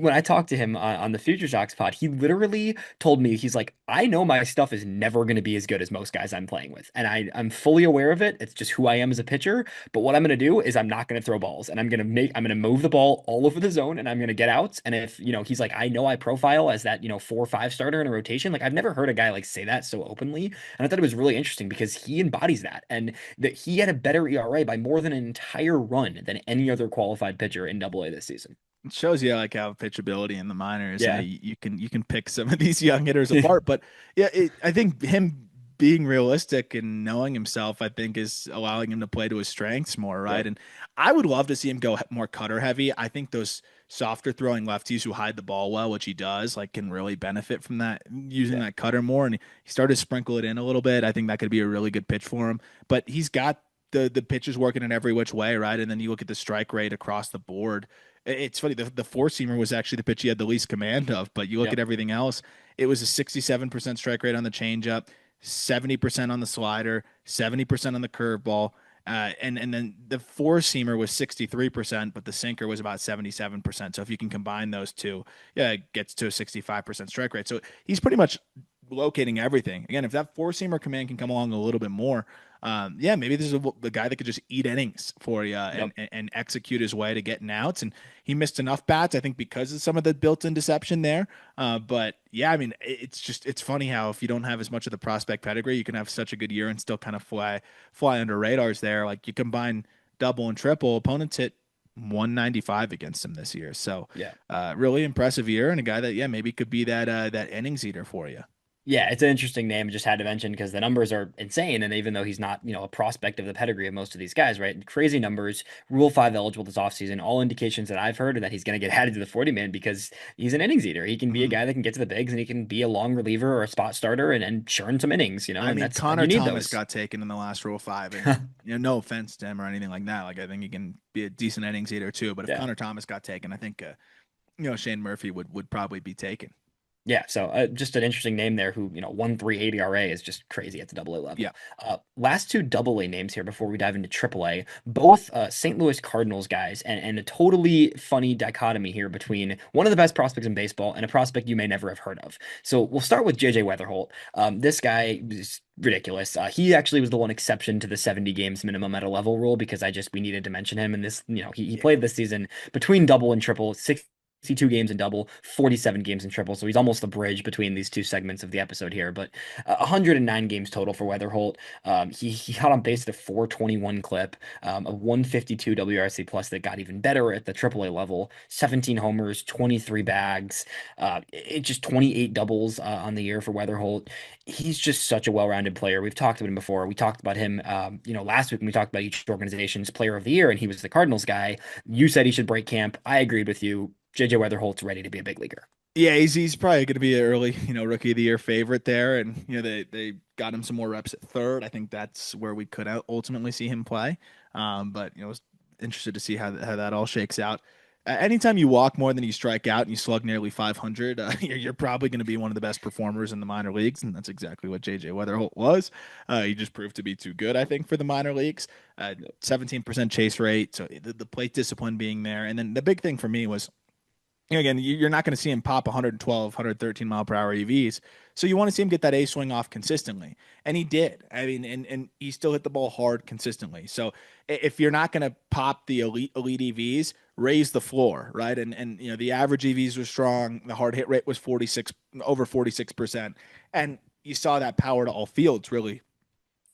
When I talked to him on the Future Sox pod, he literally told me, he's like, I know my stuff is never going to be as good as most guys I'm playing with, and I'm fully aware of it. It's just who I am as a pitcher. But what I'm going to do is I'm not going to throw balls, and I'm going to move the ball all over the zone, and I'm going to get outs. And if, he's like, I know I profile as that, 4 or 5 starter in a rotation. Like I've never heard a guy like say that so openly. And I thought it was really interesting because he embodies that, and that he had a better ERA by more than an entire run than any other qualified pitcher in Double A this season. It shows you like how pitchability in the minors. Yeah. You can pick some of these young hitters apart, but yeah, I think him being realistic and knowing himself, I think, is allowing him to play to his strengths more, right? Yep. And I would love to see him go more cutter heavy. I think those softer throwing lefties who hide the ball well, which he does, like can really benefit from that using Yeah. that cutter more. And he started to sprinkle it in a little bit. I think that could be a really good pitch for him. But he's got the pitches working in every which way, right? And then you look at the strike rate across the board. It's funny. The four seamer was actually the pitch he had the least command of, but you look at Yep. everything else. It was a 67% strike rate on the changeup, 70% on the slider, 70% on the curveball. And then the four seamer was 63%, but the sinker was about 77%. So if you can combine those two, yeah, it gets to a 65% strike rate. So he's pretty much locating everything. Again, if that four seamer command can come along a little bit more, yeah, maybe this is the guy that could just eat innings for you and, Yep. and execute his way to getting outs. And he missed enough bats, I think, because of some of the built-in deception there. But yeah, I mean, it's funny how if you don't have as much of the prospect pedigree, you can have such a good year and still kind of fly under radars there. Like you combine double and triple, opponents hit 195 against him this year. So Yeah. really impressive year and a guy that yeah maybe could be that innings eater for you. Yeah, it's an interesting name. I just had to mention because the numbers are insane. And even though he's not, a prospect of the pedigree of most of these guys, right? Crazy numbers, Rule 5 eligible this offseason. All indications that I've heard are that he's going to get added to the 40 man because he's an innings eater. He can be a Mhm. guy that can get to the bigs, and he can be a long reliever or a spot starter and churn some innings, I and mean, that's, Connor you need Thomas those. got taken in the last Rule 5, and no offense to him or anything like that. Like I think he can be a decent innings eater too. But if Yeah. Connor Thomas got taken, I think Shane Murphy would probably be taken. Yeah, so just an interesting name there who, 1.38 ERA is just crazy at the Double A Yeah. level. Last two Double A names here before we dive into Triple A, both St. Louis Cardinals guys, and a totally funny dichotomy here between one of the best prospects in baseball and a prospect you may never have heard of. So we'll start with JJ Wetherholt. This guy is ridiculous. He actually was the one exception to the 70 games minimum at a level rule because we needed to mention him. And this, he Yeah. played this season between double and triple, 62 games in double, 47 games in triple. So he's almost the bridge between these two segments of the episode here. But 109 games total for Wetherholt. He got on base at a 421 clip, a 152 WRC plus that got even better at the AAA level. 17 homers, 23 bags, it just 28 doubles on the year for Wetherholt. He's just such a well-rounded player. We've talked about him before. We talked about him, last week when we talked about each organization's player of the year, and he was the Cardinals guy. You said he should break camp. I agreed with you. JJ Weatherholt's ready to be a big leaguer. Yeah, he's probably going to be an early, rookie of the year favorite there, and they got him some more reps at third. I think that's where we could ultimately see him play. But I was interested to see how that all shakes out. Anytime you walk more than you strike out and you slug nearly 500, you're probably going to be one of the best performers in the minor leagues, and that's exactly what JJ Weatherholt was. He just proved to be too good, I think, for the minor leagues. 17% chase rate, so the plate discipline being there, and then the big thing for me was again, you're not going to see him pop 112, 113 mile per hour EVs. So you want to see him get that A swing off consistently. And he did. I mean, and he still hit the ball hard consistently. So if you're not going to pop the elite EVs, raise the floor, right? And the average EVs were strong. The hard hit rate was 46, over 46%. And you saw that power to all fields really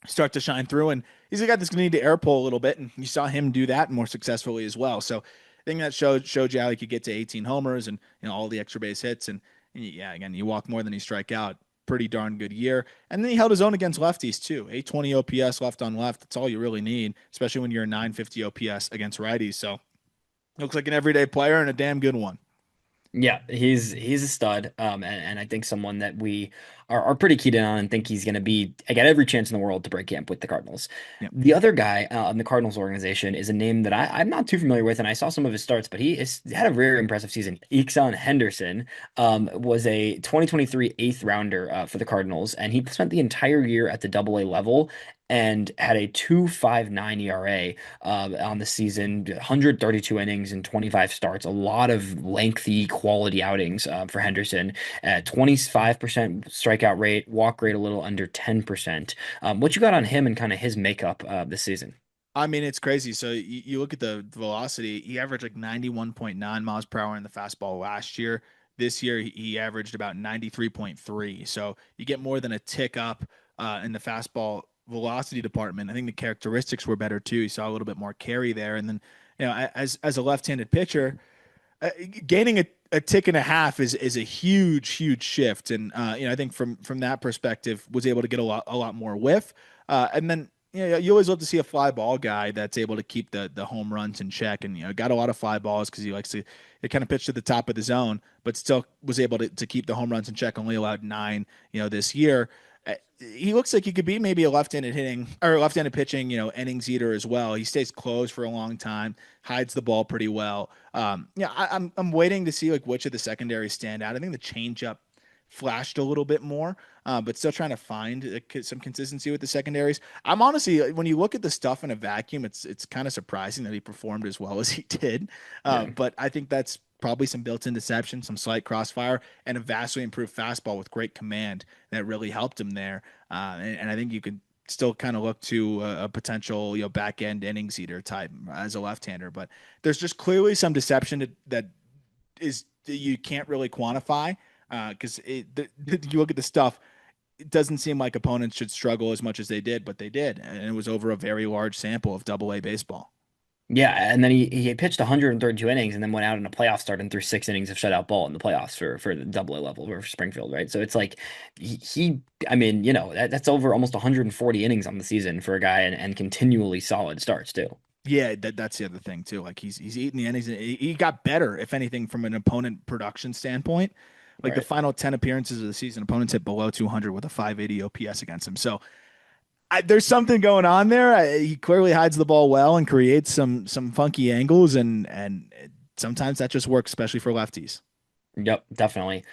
start to shine through. And he's a guy that's going to need to air pull a little bit. And you saw him do that more successfully as well. So I think that showed you how he could get to 18 homers and all the extra base hits. And yeah, again, you walk more than you strike out. Pretty darn good year. And then he held his own against lefties too. 820 OPS left on left. That's all you really need, especially when you're a 950 OPS against righties. So looks like an everyday player and a damn good one. Yeah, he's a stud, and I think someone that we are pretty keyed in on and think he's going to be. I got every chance in the world to break camp with the Cardinals. Yep. The other guy in the Cardinals organization is a name that I'm not too familiar with, and I saw some of his starts, but had a very impressive season. Ixan Henderson was a 2023 eighth rounder for the Cardinals, and he spent the entire year at the Double A level and had a 2.59 ERA on the season, 132 innings and 25 starts, a lot of lengthy quality outings for Henderson, 25% strikeout rate, walk rate a little under 10%. What you got on him and kind of his makeup this season? I mean, it's crazy. So you look at the velocity, he averaged like 91.9 miles per hour in the fastball last year. This year, he averaged about 93.3. So you get more than a tick up in the fastball velocity department. I think the characteristics were better too. You saw a little bit more carry there. And then, as a left-handed pitcher, gaining a tick and a half is a huge shift. And I think from that perspective, was able to get a lot more whiff. And then you always love to see a fly ball guy that's able to keep the home runs in check, and got a lot of fly balls because he likes to kind of pitch to the top of the zone, but still was able to keep the home runs in check. Only allowed 9, this year. He looks like he could be maybe a left-handed hitting or left-handed pitching, innings eater as well. He stays close for a long time, hides the ball pretty well. I'm waiting to see like which of the secondaries stand out. I think the changeup flashed a little bit more, but still trying to find some consistency with the secondaries. I'm honestly, when you look at the stuff in a vacuum, it's kind of surprising that he performed as well as he did. Yeah. But I think that's probably some built-in deception, some slight crossfire, and a vastly improved fastball with great command that really helped him there. And I think you could still kind of look to a potential, back end innings eater type as a left-hander. But there's just clearly some deception that you can't really quantify because you look at the stuff. It doesn't seem like opponents should struggle as much as they did, but they did, and it was over a very large sample of Double A baseball. Yeah, and then he pitched 132 innings and then went out in a playoff start and threw 6 innings of shutout ball in the playoffs for the Double A level or for Springfield, right? So it's like I mean, that's over almost 140 innings on the season for a guy and continually solid starts too. Yeah, that's the other thing too. Like he's eating the innings. He got better, if anything, from an opponent production standpoint. Like the Right. final 10 appearances of the season, opponents hit below 200 with a 580 OPS against him. So there's something going on there. He clearly hides the ball well and creates some funky angles, and sometimes that just works, especially for lefties. Yep, definitely.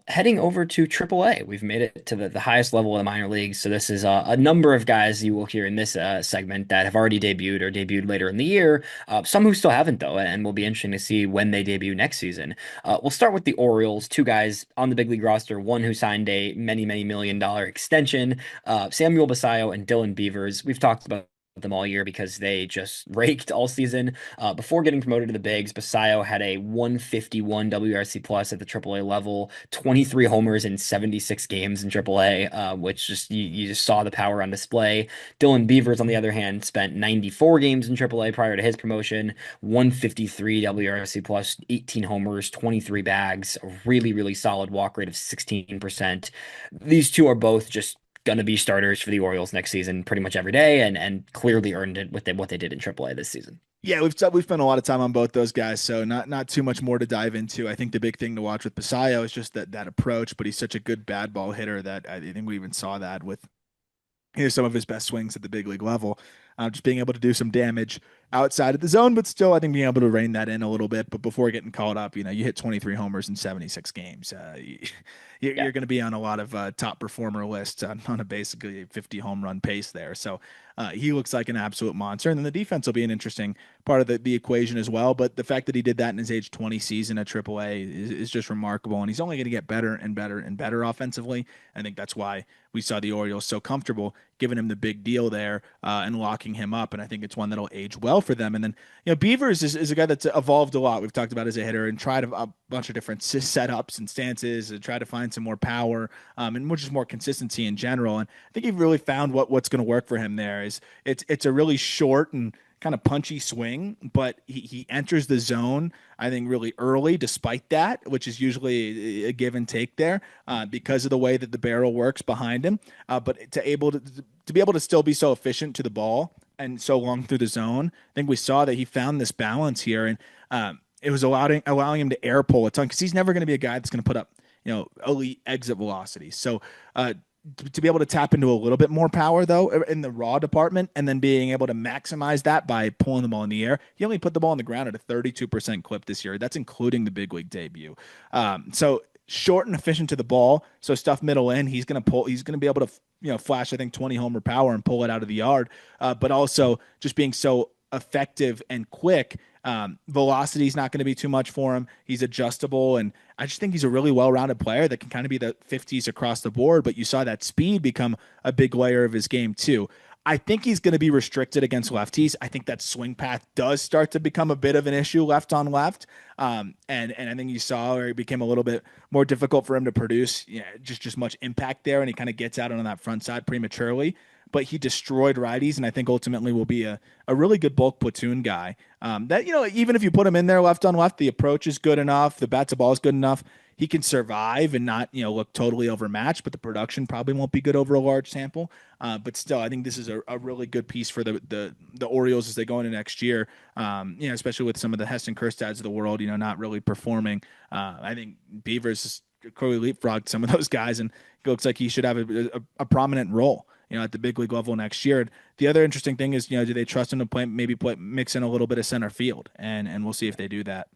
Heading over to AAA, we've made it to the highest level of the minor leagues. So this is a number of guys you will hear in this segment that have already debuted or debuted later in the year. Some who still haven't though, and will be interesting to see when they debut next season. We'll start with the Orioles. Two guys on the big league roster. One who signed a many $million extension. Samuel Basallo and Dylan Beavers. We've talked about them all year because they just raked all season. Before getting promoted to the bigs, Basallo had a 151 WRC plus at the AAA level, 23 homers in 76 games in AAA, which just you just saw the power on display. Dylan Beavers, on the other hand, spent 94 games in AAA prior to his promotion, 153 WRC plus, 18 homers, 23 bags, a really, really solid walk rate of 16%. These two are both just going to be starters for the Orioles next season pretty much every day and clearly earned it with what they did in AAA this season. Yeah, we've spent a lot of time on both those guys, so not too much more to dive into. I think the big thing to watch with Basayo is just that approach, but he's such a good bad ball hitter that I think we even saw that with some of his best swings at the big league level. Just being able to do some damage outside of the zone, but still, I think being able to rein that in a little bit. But before getting called up, you hit 23 homers in 76 games. Yeah. You're going to be on a lot of top performer lists on a basically 50 home run pace there. So he looks like an absolute monster. And then the defense will be an interesting part of the equation as well. But the fact that he did that in his age 20 season at AAA is just remarkable. And he's only going to get better and better and better offensively. I think that's why we saw the Orioles so comfortable giving him the big deal there and locking him up. And I think it's one that'll age well for them. And then, Beavers is a guy that's evolved a lot. We've talked about as a hitter and tried a bunch of different setups and stances and try to find some more power and just more consistency in general. And I think he really found what's going to work for him there is it's a really short and kind of punchy swing, but he enters the zone, I think, really early, despite that, which is usually a give and take there because of the way that the barrel works behind him. But to be able to still be so efficient to the ball and so long through the zone, I think we saw that he found this balance here, and it was allowing him to air pull a ton because he's never going to be a guy that's going to put up elite exit velocity. So to be able to tap into a little bit more power though in the raw department and then being able to maximize that by pulling the ball in the air. He only put the ball on the ground at a 32% clip this year. That's including the big league debut. So short and efficient to the ball. So stuff middle in, he's going to be able to, flash, I think 20 homer power and pull it out of the yard. But also just being so effective and quick. Velocity is not going to be too much for him. He's adjustable, and I just think he's a really well-rounded player that can kind of be the 50s across the board. But you saw that speed become a big layer of his game too. I think he's going to be restricted against lefties. I think that swing path does start to become a bit of an issue left on left. And I think you saw where it became a little bit more difficult for him to produce just much impact there. And he kind of gets out on that front side prematurely. But he destroyed righties, and I think ultimately will be a really good bulk platoon guy. That even if you put him in there left on left, the approach is good enough, the bat to ball is good enough. He can survive and not look totally overmatched, but the production probably won't be good over a large sample. But still, I think this is a really good piece for the Orioles as they go into next year. Especially with some of the Heston Kjerstads of the world, not really performing. I think Beavers clearly leapfrogged some of those guys, and it looks like he should have a prominent role at the big league level next year. The other interesting thing is, do they trust him to mix in a little bit of center field, and we'll see if they do that.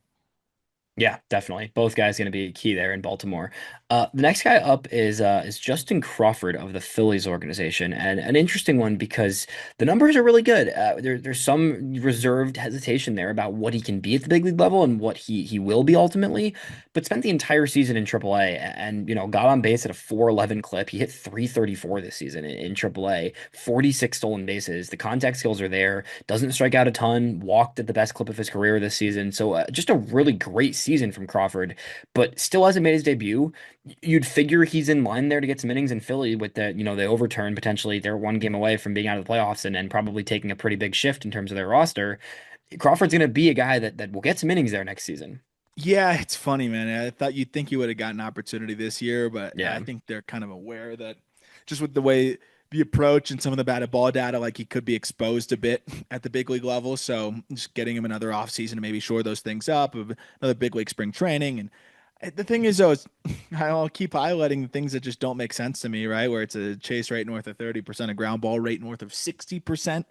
Yeah, definitely. Both guys going to be key there in Baltimore. The next guy up is Justin Crawford of the Phillies organization, and an interesting one because the numbers are really good. There's some reserved hesitation there about what he can be at the big league level and what he will be ultimately, but spent the entire season in AAA and got on base at a 411 clip. He hit 334 this season in AAA, 46 stolen bases. The contact skills are there. Doesn't strike out a ton. Walked at the best clip of his career this season. So just a really great season from Crawford, but still hasn't made his debut. You'd figure he's in line there to get some innings in Philly with the overturn potentially. They're one game away from being out of the playoffs and probably taking a pretty big shift in terms of their roster. Crawford's going to be a guy that will get some innings there next season. Yeah, it's funny, man. I thought you'd think he would have gotten an opportunity this year, but I Yeah. think they're kind of aware that just with the way the approach and some of the batted ball data, like he could be exposed a bit at the big league level. So just getting him another offseason to maybe shore those things up, another big league spring training. And the thing is, though, is I'll keep highlighting the things that just don't make sense to me, right? Where it's a chase rate north of 30%, a ground ball rate north of 60%,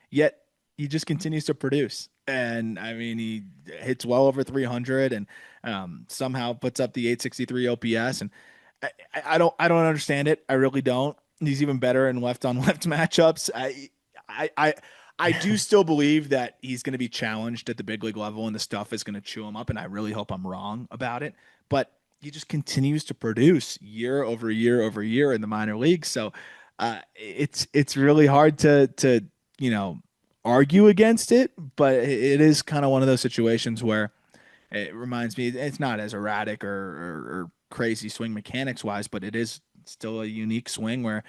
yet he just continues to produce. And I mean, he hits well over 300 and somehow puts up the 863 OPS. And I don't understand it. I really don't. He's even better in left on left matchups. I, I, I do still believe that he's going to be challenged at the big league level and the stuff is going to chew him up. And I really hope I'm wrong about it. But he just continues to produce year over year over year in the minor leagues. So it's really hard to you know, argue against it, but it is kind of one of those situations where it reminds me it's not as erratic or crazy swing mechanics wise, but it is still a unique swing where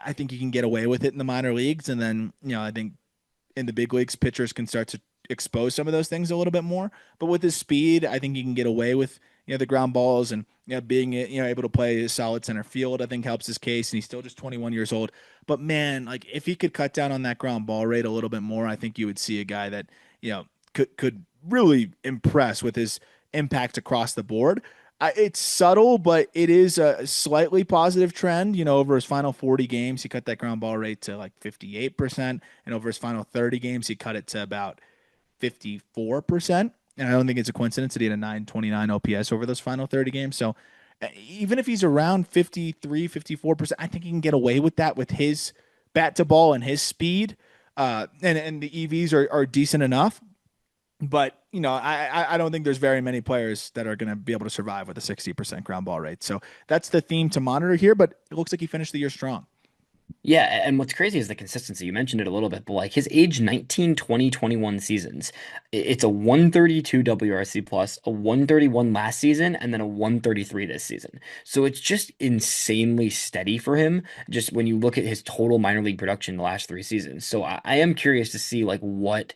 I think you can get away with it in the minor leagues, and then I think in the big leagues, pitchers can start to expose some of those things a little bit more. But with his speed, I think he can get away with the ground balls and being able to play solid center field. I think helps his case, and he's still just 21 years old. But man, like if he could cut down on that ground ball rate a little bit more, I think you would see a guy that could really impress with his impact across the board. It's subtle, but it is a slightly positive trend. Over his final 40 games, he cut that ground ball rate to like 58%. And over his final 30 games, he cut it to about 54%. And I don't think it's a coincidence that he had a 929 OPS over those final 30 games. So even if he's around 53, 54%, I think he can get away with that with his bat to ball and his speed. And the EVs are decent enough. But I don't think there's very many players that are going to be able to survive with a 60% ground ball rate. So that's the theme to monitor here. But it looks like he finished the year strong. Yeah, and what's crazy is the consistency. You mentioned it a little bit, but like his age 19, 20, 21 seasons, it's a 132 WRC plus, a 131 last season, and then a 133 this season. So it's just insanely steady for him, just when you look at his total minor league production the last 3 seasons. So I am curious to see like what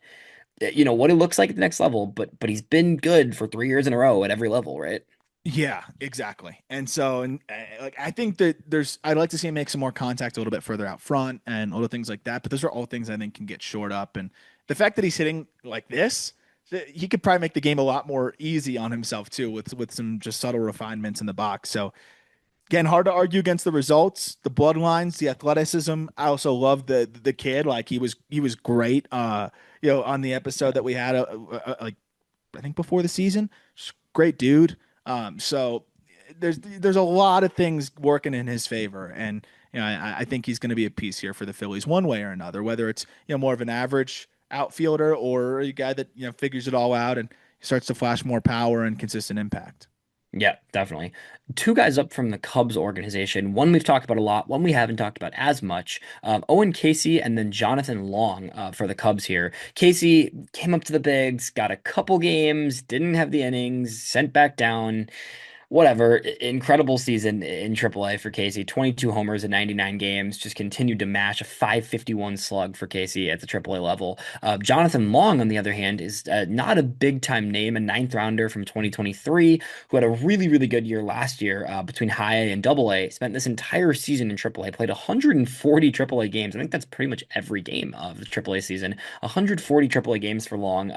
it looks like at the next level, but he's been good for 3 years in a row at every level, right? Yeah, exactly. And so, like, I think that I'd like to see him make some more contact a little bit further out front and little things like that. But those are all things I think can get shored up. And the fact that he's hitting like this, he could probably make the game a lot more easy on himself too, with some just subtle refinements in the box. So again, hard to argue against the results, the bloodlines, the athleticism. I also love the kid. Like he was great. On the episode that we had, like I think before the season, just great dude. So there's a lot of things working in his favor, and I think he's going to be a piece here for the Phillies one way or another. Whether it's more of an average outfielder or a guy that figures it all out and starts to flash more power and consistent impact. Yeah, definitely. Two guys up from the Cubs organization. One we've talked about a lot, one we haven't talked about as much. Owen Caissie and then Jonathan Long for the Cubs here. Caissie came up to the bigs, got a couple games, didn't have the innings, sent back down. Whatever, incredible season in AAA for Caissie. 22 homers in 99 games, just continued to mash a 551 slug for Caissie at the AAA level. Jonathan Long, on the other hand, is not a big time name, a ninth rounder from 2023, who had a really, really good year last year between high A and double A. Spent this entire season in AAA, played 140 AAA games. I think that's pretty much every game of the AAA season. 140 AAA games for Long,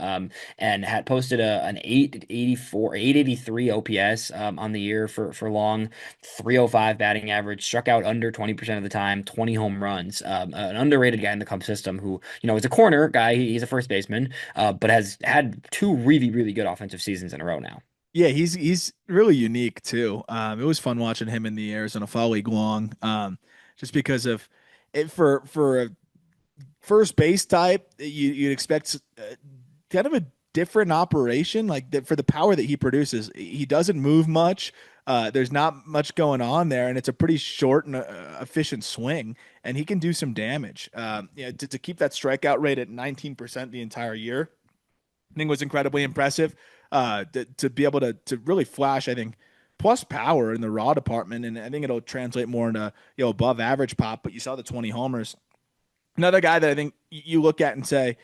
and had posted an 884, 883 OPS on the year for Long, 305 batting average, struck out under 20% of the time, 20 home runs. An underrated guy in the Cubs system who, is a corner guy. He's a first baseman, but has had two really, really good offensive seasons in a row now. Yeah, he's really unique too. It was fun watching him in the Arizona Fall League long, just because of it for a first base type. You'd expect kind of a different operation, like that for the power that he produces. He doesn't move much. There's not much going on there, and it's a pretty short and efficient swing, and he can do some damage. To keep that strikeout rate at 19% the entire year, I think was incredibly impressive. To be able to really flash, I think, plus power in the raw department, and I think it'll translate more into above average pop. But you saw the 20 homers. Another guy that I think you look at and say,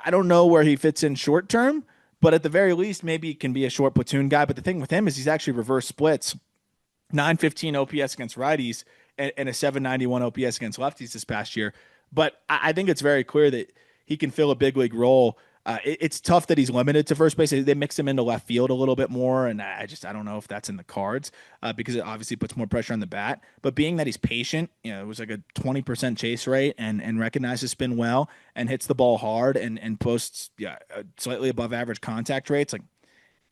I don't know where he fits in short term, but at the very least, maybe he can be a short platoon guy. But the thing with him is he's actually reverse splits, 915 OPS against righties and a 791 OPS against lefties this past year. But I think it's very clear that he can fill a big league role. It's tough that he's limited to first base. They mix him into left field a little bit more, and I don't know if that's in the cards because it obviously puts more pressure on the bat. But being that he's patient, it was like a 20% chase rate and recognizes spin well and hits the ball hard and posts slightly above average contact rates. Like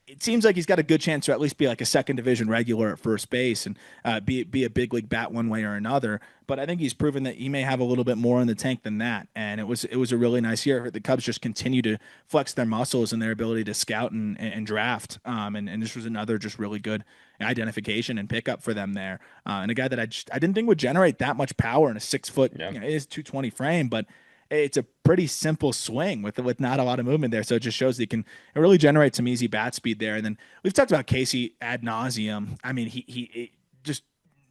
it seems like he's got a good chance to at least be like a second division regular at first base and be a big league bat one way or another. But I think he's proven that he may have a little bit more in the tank than that. And it was a really nice year. The Cubs just continue to flex their muscles and their ability to scout and draft. And this was another just really good identification and pickup for them there. And a guy that I didn't think would generate that much power in a 6 foot, Yeah. it is 220 frame, but it's a pretty simple swing with not a lot of movement there. So it just shows that he can it really generate some easy bat speed there. And then we've talked about Caissie ad nauseum. I mean, he just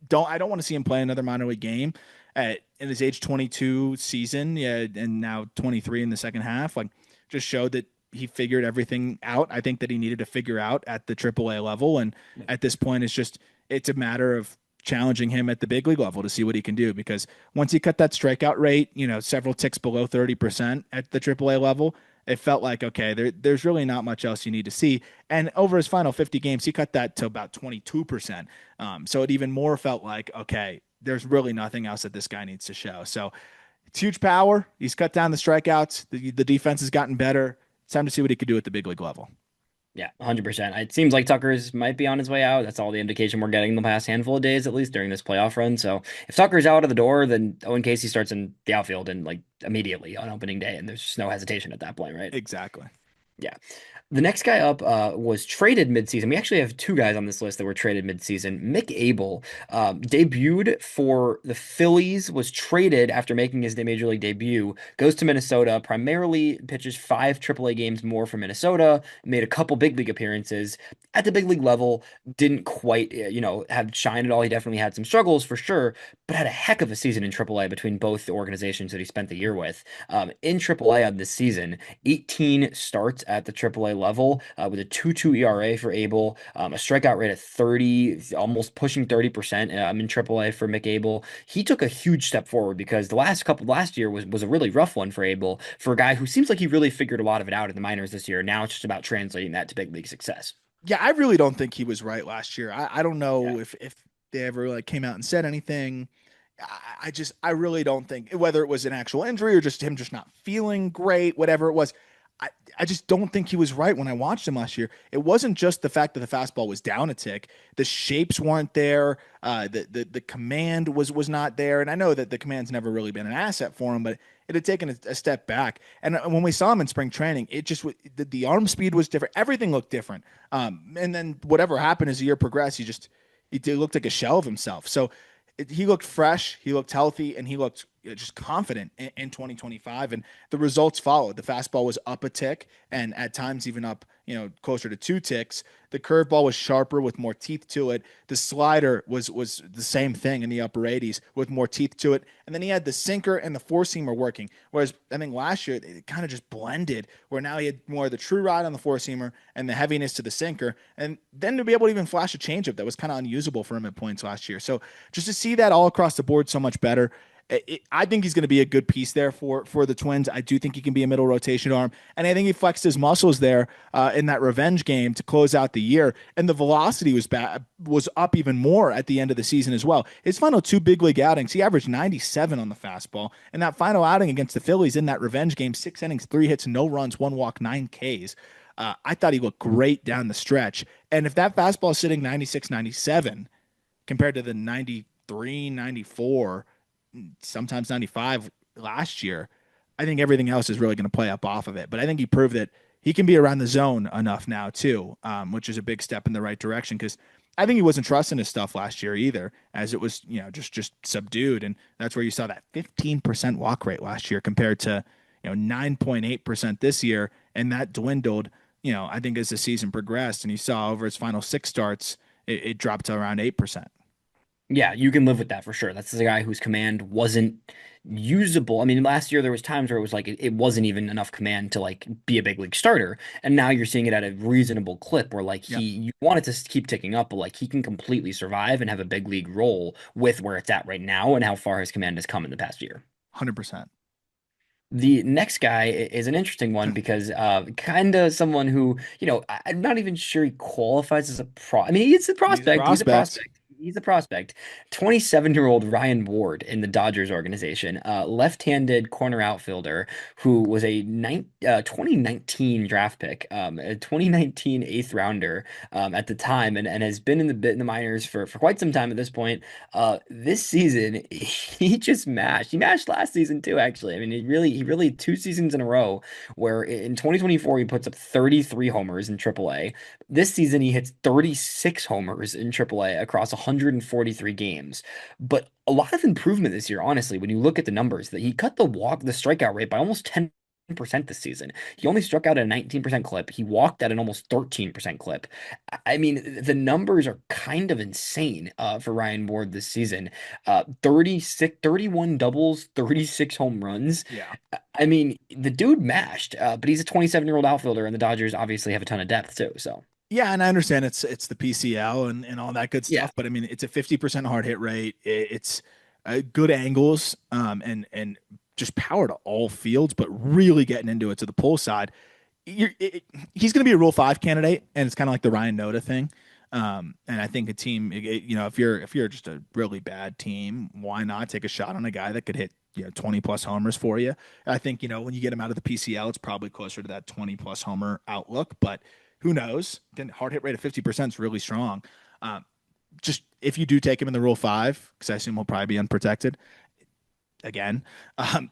don't I don't want to see him play another minor league game at in his age 22 season, yeah, and now 23 in the second half. Like, just showed that he figured everything out. I think that he needed to figure out at the AAA level, and at this point, it's a matter of challenging him at the big league level to see what he can do. Because once he cut that strikeout rate, several ticks below 30% at the AAA level, it felt like, okay, there's really not much else you need to see. And over his final 50 games, he cut that to about 22%. So it even more felt like, okay, there's really nothing else that this guy needs to show. So it's huge power. He's cut down the strikeouts. The defense has gotten better. It's time to see what he could do at the big league level. Yeah, 100%. It seems like Tucker's might be on his way out. That's all the indication we're getting the past handful of days, at least during this playoff run. So if Tucker's out of the door, then Owen Caissie starts in the outfield and like immediately on opening day, and there's just no hesitation at that point, right? Exactly. Yeah. The next guy up was traded midseason. We actually have two guys on this list that were traded midseason. Mick Abel debuted for the Phillies, was traded after making his major league debut, goes to Minnesota, primarily pitches five AAA games more for Minnesota, made a couple big league appearances. At the big league level, didn't quite, have shine at all. He definitely had some struggles for sure, but had a heck of a season in AAA between both the organizations that he spent the year with. In AAA on this season, 18 starts at the AAA level with a 2.2 ERA for Abel, a strikeout rate of 30, almost pushing 30% in AAA for Mick Abel. He took a huge step forward because last year was a really rough one for Abel for a guy who seems like he really figured a lot of it out in the minors this year. Now it's just about translating that to big league success. Yeah, I really don't think he was right last year. I don't Yeah. know if they ever like came out and said anything. I really don't think whether it was an actual injury or just him just not feeling great, whatever it was. I, I just don't think he was right when I watched him last year. It wasn't just the fact that the fastball was down a tick. The shapes weren't there. The command was not there. And I know that the command's never really been an asset for him, but it had taken a step back. And when we saw him in spring training, it just the arm speed was different. Everything looked different. And then whatever happened as the year progressed, he looked like a shell of himself. So he looked fresh, he looked healthy, and he looked just confident in 2025. And the results followed. The fastball was up a tick, and at times even up, closer to two ticks. The curveball was sharper with more teeth to it. The slider was the same thing in the upper 80s with more teeth to it. And then he had the sinker and the four seamer working. Whereas I think last year it kind of just blended, where now he had more of the true ride on the four seamer and the heaviness to the sinker. And then to be able to even flash a changeup that was kind of unusable for him at points last year. So just to see that all across the board so much better. I think he's going to be a good piece there for the Twins. I do think he can be a middle rotation arm, and I think he flexed his muscles there in that revenge game to close out the year. And the velocity was up even more at the end of the season as well. His final two big league outings, he averaged 97 on the fastball, and that final outing against the Phillies in that revenge game, 6 innings, 3 hits, no runs, 1 walk, 9 Ks. I thought he looked great down the stretch. And if that fastball is sitting 96, 97 compared to the 93, 94, sometimes 95 last year, I think everything else is really going to play up off of it. But I think he proved that he can be around the zone enough now too, which is a big step in the right direction, because I think he wasn't trusting his stuff last year either, as it was, just subdued. And that's where you saw that 15% walk rate last year compared to, 9.8% this year. And that dwindled, I think as the season progressed, and you saw over his final six starts, it dropped to around 8%. Yeah, you can live with that for sure. That's the guy whose command wasn't usable. I mean, last year there was times where it was like it wasn't even enough command to like be a big league starter, and now you're seeing it at a reasonable clip where like Yep. you want it to keep ticking up, but like he can completely survive and have a big league role with where it's at right now and how far his command has come in the past year. 100%. The next guy is an interesting one because kind of someone who, I'm not even sure he qualifies as a pro. I mean, he's a He's a prospect. He's a prospect. prospect. He's a prospect. 27-year-old Ryan Ward in the Dodgers organization, left-handed corner outfielder who was a 2019 draft pick, a 2019 eighth rounder at the time, and has been in the minors for quite some time at this point. This season, he just mashed. He mashed last season too, actually. I mean, he really 2 seasons in a row where in 2024 he puts up 33 homers in AAA. This season he hits 36 homers in AAA across 143 games. But a lot of improvement this year, honestly, when you look at the numbers, that he cut the strikeout rate by almost 10% this season. He only struck out at a 19% clip. He walked at an almost 13% clip. I mean, the numbers are kind of insane for Ryan Ward this season. 36, 31 doubles, 36 home runs. Yeah. I mean, the dude mashed, but he's a 27-year-old outfielder, and the Dodgers obviously have a ton of depth too. So, Yeah, and I understand it's the PCL and all that good yeah. stuff, but I mean it's a 50% hard hit rate. It's good angles and just power to all fields, but really getting into it to the pull side. He's going to be a Rule 5 candidate, and it's kind of like the Ryan Noda thing. And I think a team, if you're just a really bad team, why not take a shot on a guy that could hit 20 plus homers for you? I think when you get him out of the PCL, it's probably closer to that 20 plus homer outlook, but who knows? Again, hard hit rate of 50% is really strong. Um, just if you do take him in the Rule 5, because I assume he'll probably be unprotected again.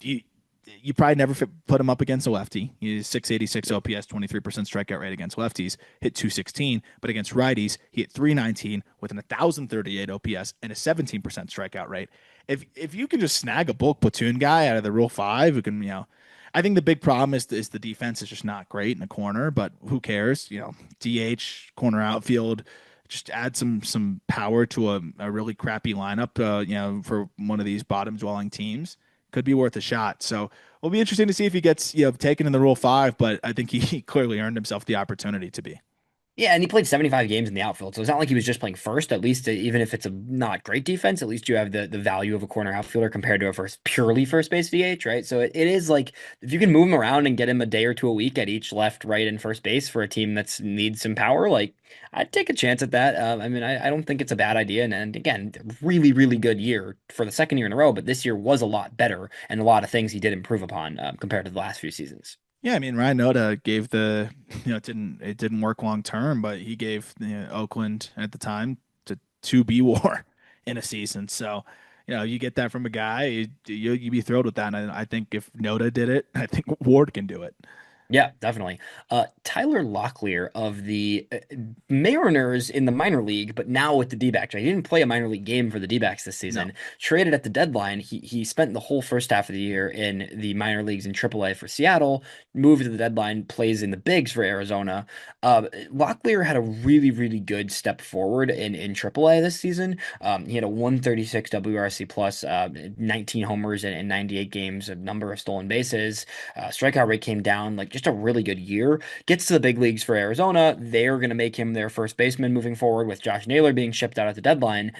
You probably never put him up against a lefty. He's 686 OPS, 23% strikeout rate against lefties, hit 216, but against righties, he hit 319 with an 1,038 OPS and a 17% strikeout rate. If you can just snag a bulk platoon guy out of the Rule 5 who can, I think the big problem is the defense is just not great in the corner, but who cares? DH, corner outfield, just add some power to a really crappy lineup, for one of these bottom dwelling teams. Could be worth a shot. So it'll be interesting to see if he gets taken in the Rule 5, but I think he clearly earned himself the opportunity to be. Yeah, and he played 75 games in the outfield, so it's not like he was just playing first. At least, even if it's a not great defense, at least you have the value of a corner outfielder compared to a purely first base DH, right? So it is like if you can move him around and get him a day or two a week at each left, right, and first base for a team that's needs some power, like I'd take a chance at that. I mean, I don't think it's a bad idea. And again, really, really good year for the second year in a row, but this year was a lot better, and a lot of things he did improve upon compared to the last few seasons. Yeah, I mean Ryan Noda gave it didn't work long term, but he gave Oakland at the time to 2B WAR in a season. So you get that from a guy, you'd be thrilled with that. And I think if Noda did it, I think Ward can do it. Yeah, definitely. Tyler Locklear of the Mariners in the minor league, but now with the D-backs. Right? He didn't play a minor league game for the D-backs this No. season. Traded at the deadline. He spent the whole first half of the year in the minor leagues in AAA for Seattle. Moved to the deadline, plays in the bigs for Arizona. Locklear had a really, really good step forward in AAA this season. He had a 136 WRC plus, 19 homers in 98 games, a number of stolen bases. Strikeout rate came down, like just a really good year. Gets to the big leagues for Arizona. They're going to make him their first baseman moving forward with Josh Naylor being shipped out at the deadline.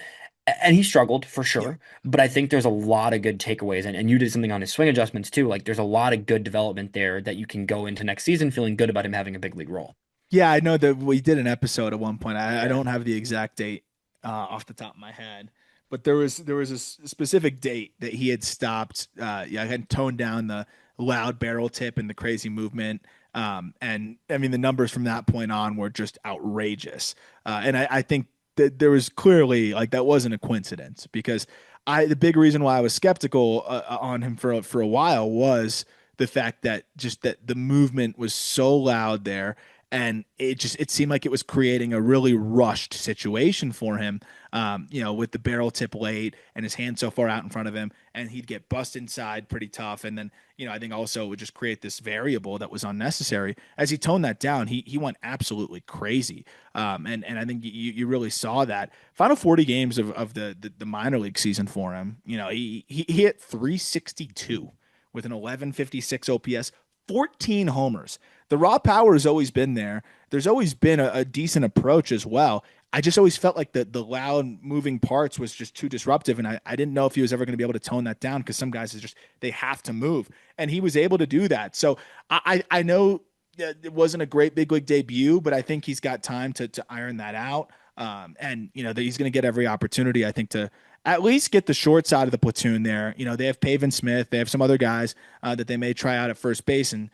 And he struggled for Yeah. sure, but I think there's a lot of good takeaways. And you did something on his swing adjustments too. Like there's a lot of good development there that you can go into next season feeling good about him having a big league role. Yeah, I know that we did an episode at one point. I Yeah. don't have the exact date off the top of my head, but there was a specific date that he had stopped. Yeah, had toned down the loud barrel tip and the crazy movement. And I mean, the numbers from that point on were just outrageous. And I think that there was clearly like that wasn't a coincidence because the big reason why I was skeptical on him for a while was the fact that just that the movement was so loud there and it seemed like it was creating a really rushed situation for him. With the barrel tip late and his hand so far out in front of him, and he'd get bust inside pretty tough, and then I think also it would just create this variable that was unnecessary. As he toned that down, he went absolutely crazy, and I think you really saw that final 40 games of the minor league season for him. He hit 362 with an 1156 OPS, 14 homers. The raw power has always been there. There's always been a decent approach as well. I just always felt like the loud moving parts was just too disruptive, and I didn't know if he was ever going to be able to tone that down because some guys is just they have to move, and he was able to do that. So I know it wasn't a great big league debut, but I think he's got time to iron that out, and that he's going to get every opportunity I think to at least get the short side of the platoon there. They have Pavin Smith, they have some other guys that they may try out at first base and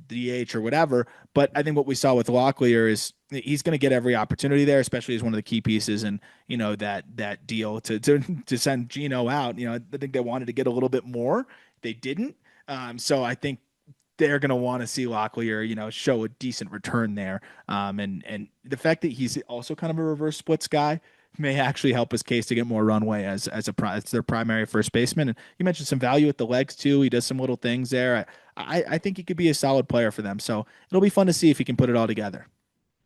DH or whatever. But I think what we saw with Locklear is he's going to get every opportunity there, especially as one of the key pieces. And that deal to send Gino out. I think they wanted to get a little bit more, they didn't. So I think they're going to want to see Locklear, show a decent return there. And the fact that he's also kind of a reverse splits guy may actually help his case to get more runway as their primary first baseman. And you mentioned some value with the legs too. He does some little things there. I think he could be a solid player for them. So it'll be fun to see if he can put it all together.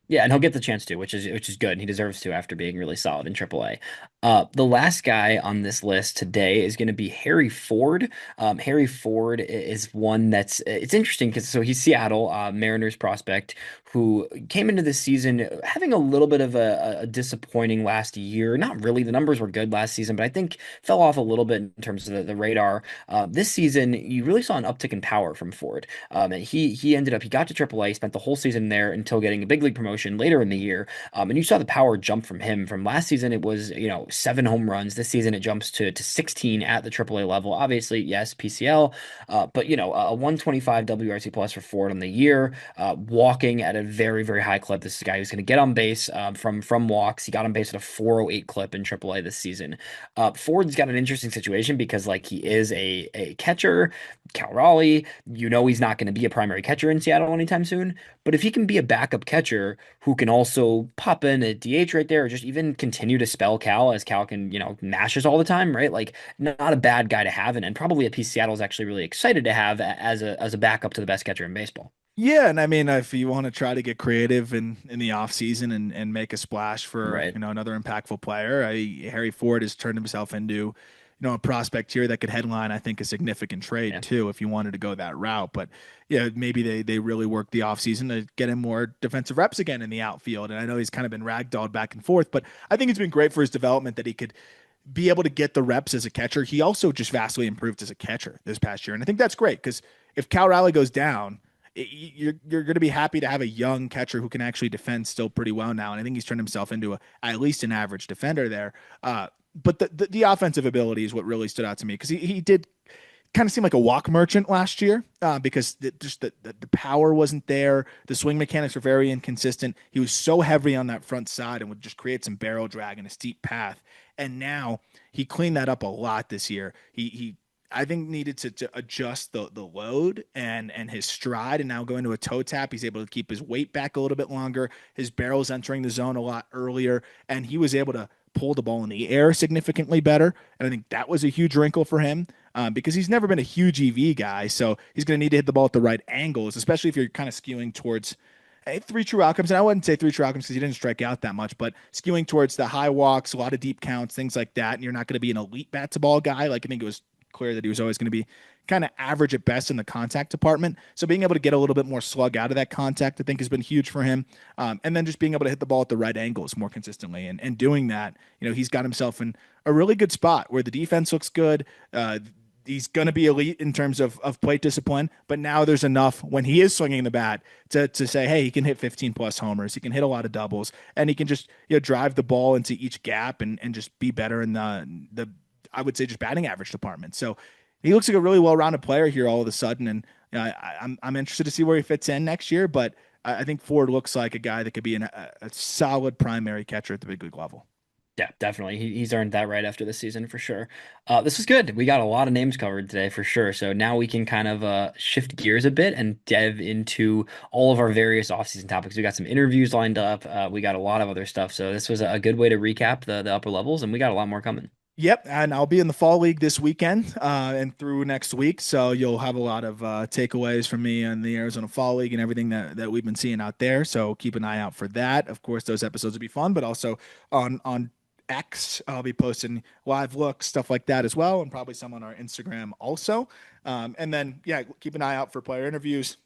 Yeah, and he'll get the chance to, which is good. And he deserves to after being really solid in AAA. The last guy on this list today is going to be Harry Ford. Harry Ford is one that's it's interesting because so he's Seattle Mariners prospect who came into this season having a little bit of a disappointing last year. Not really, the numbers were good last season, but I think fell off a little bit in terms of the radar. This season, you really saw an uptick in power from Ford. And he ended up he got to AAA, spent the whole season there until getting a big league promotion later in the year. And you saw the power jump from him. From last season, it was 7 home runs. This season, it jumps to 16 at the AAA level. Obviously, yes, PCL, but a 125 WRC plus for Ford on the year, walking at a very very high clip. This is a guy who's going to get on base from walks. He got on base at a 408 clip in AAA this season. Ford's got an interesting situation because like he is a catcher. Cal Raleigh, he's not going to be a primary catcher in Seattle anytime soon. But if he can be a backup catcher who can also pop in a DH right there, or just even continue to spell Cal as Cal can, mashes all the time, right? Like not a bad guy to have, and probably a piece Seattle's actually really excited to have as a backup to the best catcher in baseball. Yeah, and I mean, if you want to try to get creative in the off season and make a splash for Right. another impactful player, Harry Ford has turned himself into a prospect here that could headline, I think, a significant trade Yeah. too if you wanted to go that route. But yeah, maybe they really work the offseason to get him more defensive reps again in the outfield. And I know he's kind of been ragdolled back and forth, but I think it's been great for his development that he could be able to get the reps as a catcher. He also just vastly improved as a catcher this past year, and I think that's great because if Cal Raleigh goes down, you're going to be happy to have a young catcher who can actually defend still pretty well now. And I think he's turned himself into at least an average defender there. But the offensive ability is what really stood out to me because he did kind of seem like a walk merchant last year because just the power wasn't there. The swing mechanics were very inconsistent. He was so heavy on that front side and would just create some barrel drag and a steep path. And now he cleaned that up a lot this year. He I think needed to adjust the load and his stride, and now going to a toe tap, he's able to keep his weight back a little bit longer. His barrel's entering the zone a lot earlier, and he was able to pull the ball in the air significantly better. And I think that was a huge wrinkle for him because he's never been a huge EV guy, so he's going to need to hit the ball at the right angles, especially if you're kind of skewing towards three true outcomes. And I wouldn't say three true outcomes because he didn't strike out that much, but skewing towards the high walks, a lot of deep counts, things like that. And you're not going to be an elite bat to ball guy. Like I think it was clear that he was always going to be kind of average at best in the contact department. So being able to get a little bit more slug out of that contact, I think, has been huge for him. And then just being able to hit the ball at the right angles more consistently, and doing that, he's got himself in a really good spot where the defense looks good. He's going to be elite in terms of plate discipline, but now there's enough when he is swinging the bat to say, hey, he can hit 15 plus homers. He can hit a lot of doubles, and he can just drive the ball into each gap and just be better in the I would say just batting average department. So he looks like a really well-rounded player here all of a sudden, and I'm interested to see where he fits in next year. But I think Ford looks like a guy that could be a solid primary catcher at the big league level. Yeah, definitely. He's earned that right after this season for sure. This was good. We got a lot of names covered today for sure. So now we can kind of shift gears a bit and dive into all of our various offseason topics. We got some interviews lined up. We got a lot of other stuff. So this was a good way to recap the upper levels, and we got a lot more coming. Yep, and I'll be in the fall league this weekend and through next week, so you'll have a lot of takeaways from me on the Arizona Fall League and everything that we've been seeing out there. So keep an eye out for that. Of course, those episodes will be fun, but also on X, I'll be posting live looks, stuff like that as well, and probably some on our Instagram also. And then yeah, keep an eye out for player interviews,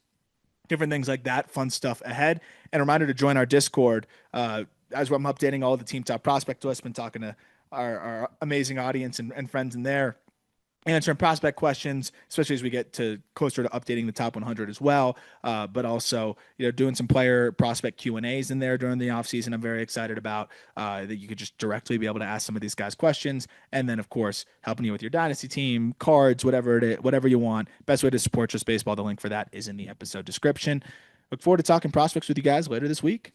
different things like that, fun stuff ahead. And a reminder to join our Discord as I'm updating all the team top prospect lists. Been talking to our amazing audience and friends in there, answering prospect questions, especially as we get to closer to updating the top 100 as well. But also, doing some player prospect Q&As in there during the offseason. I'm very excited about that you could just directly be able to ask some of these guys questions. And then, of course, helping you with your dynasty team, cards, whatever it is, whatever you want. Best way to support Just Baseball. The link for that is in the episode description. Look forward to talking prospects with you guys later this week.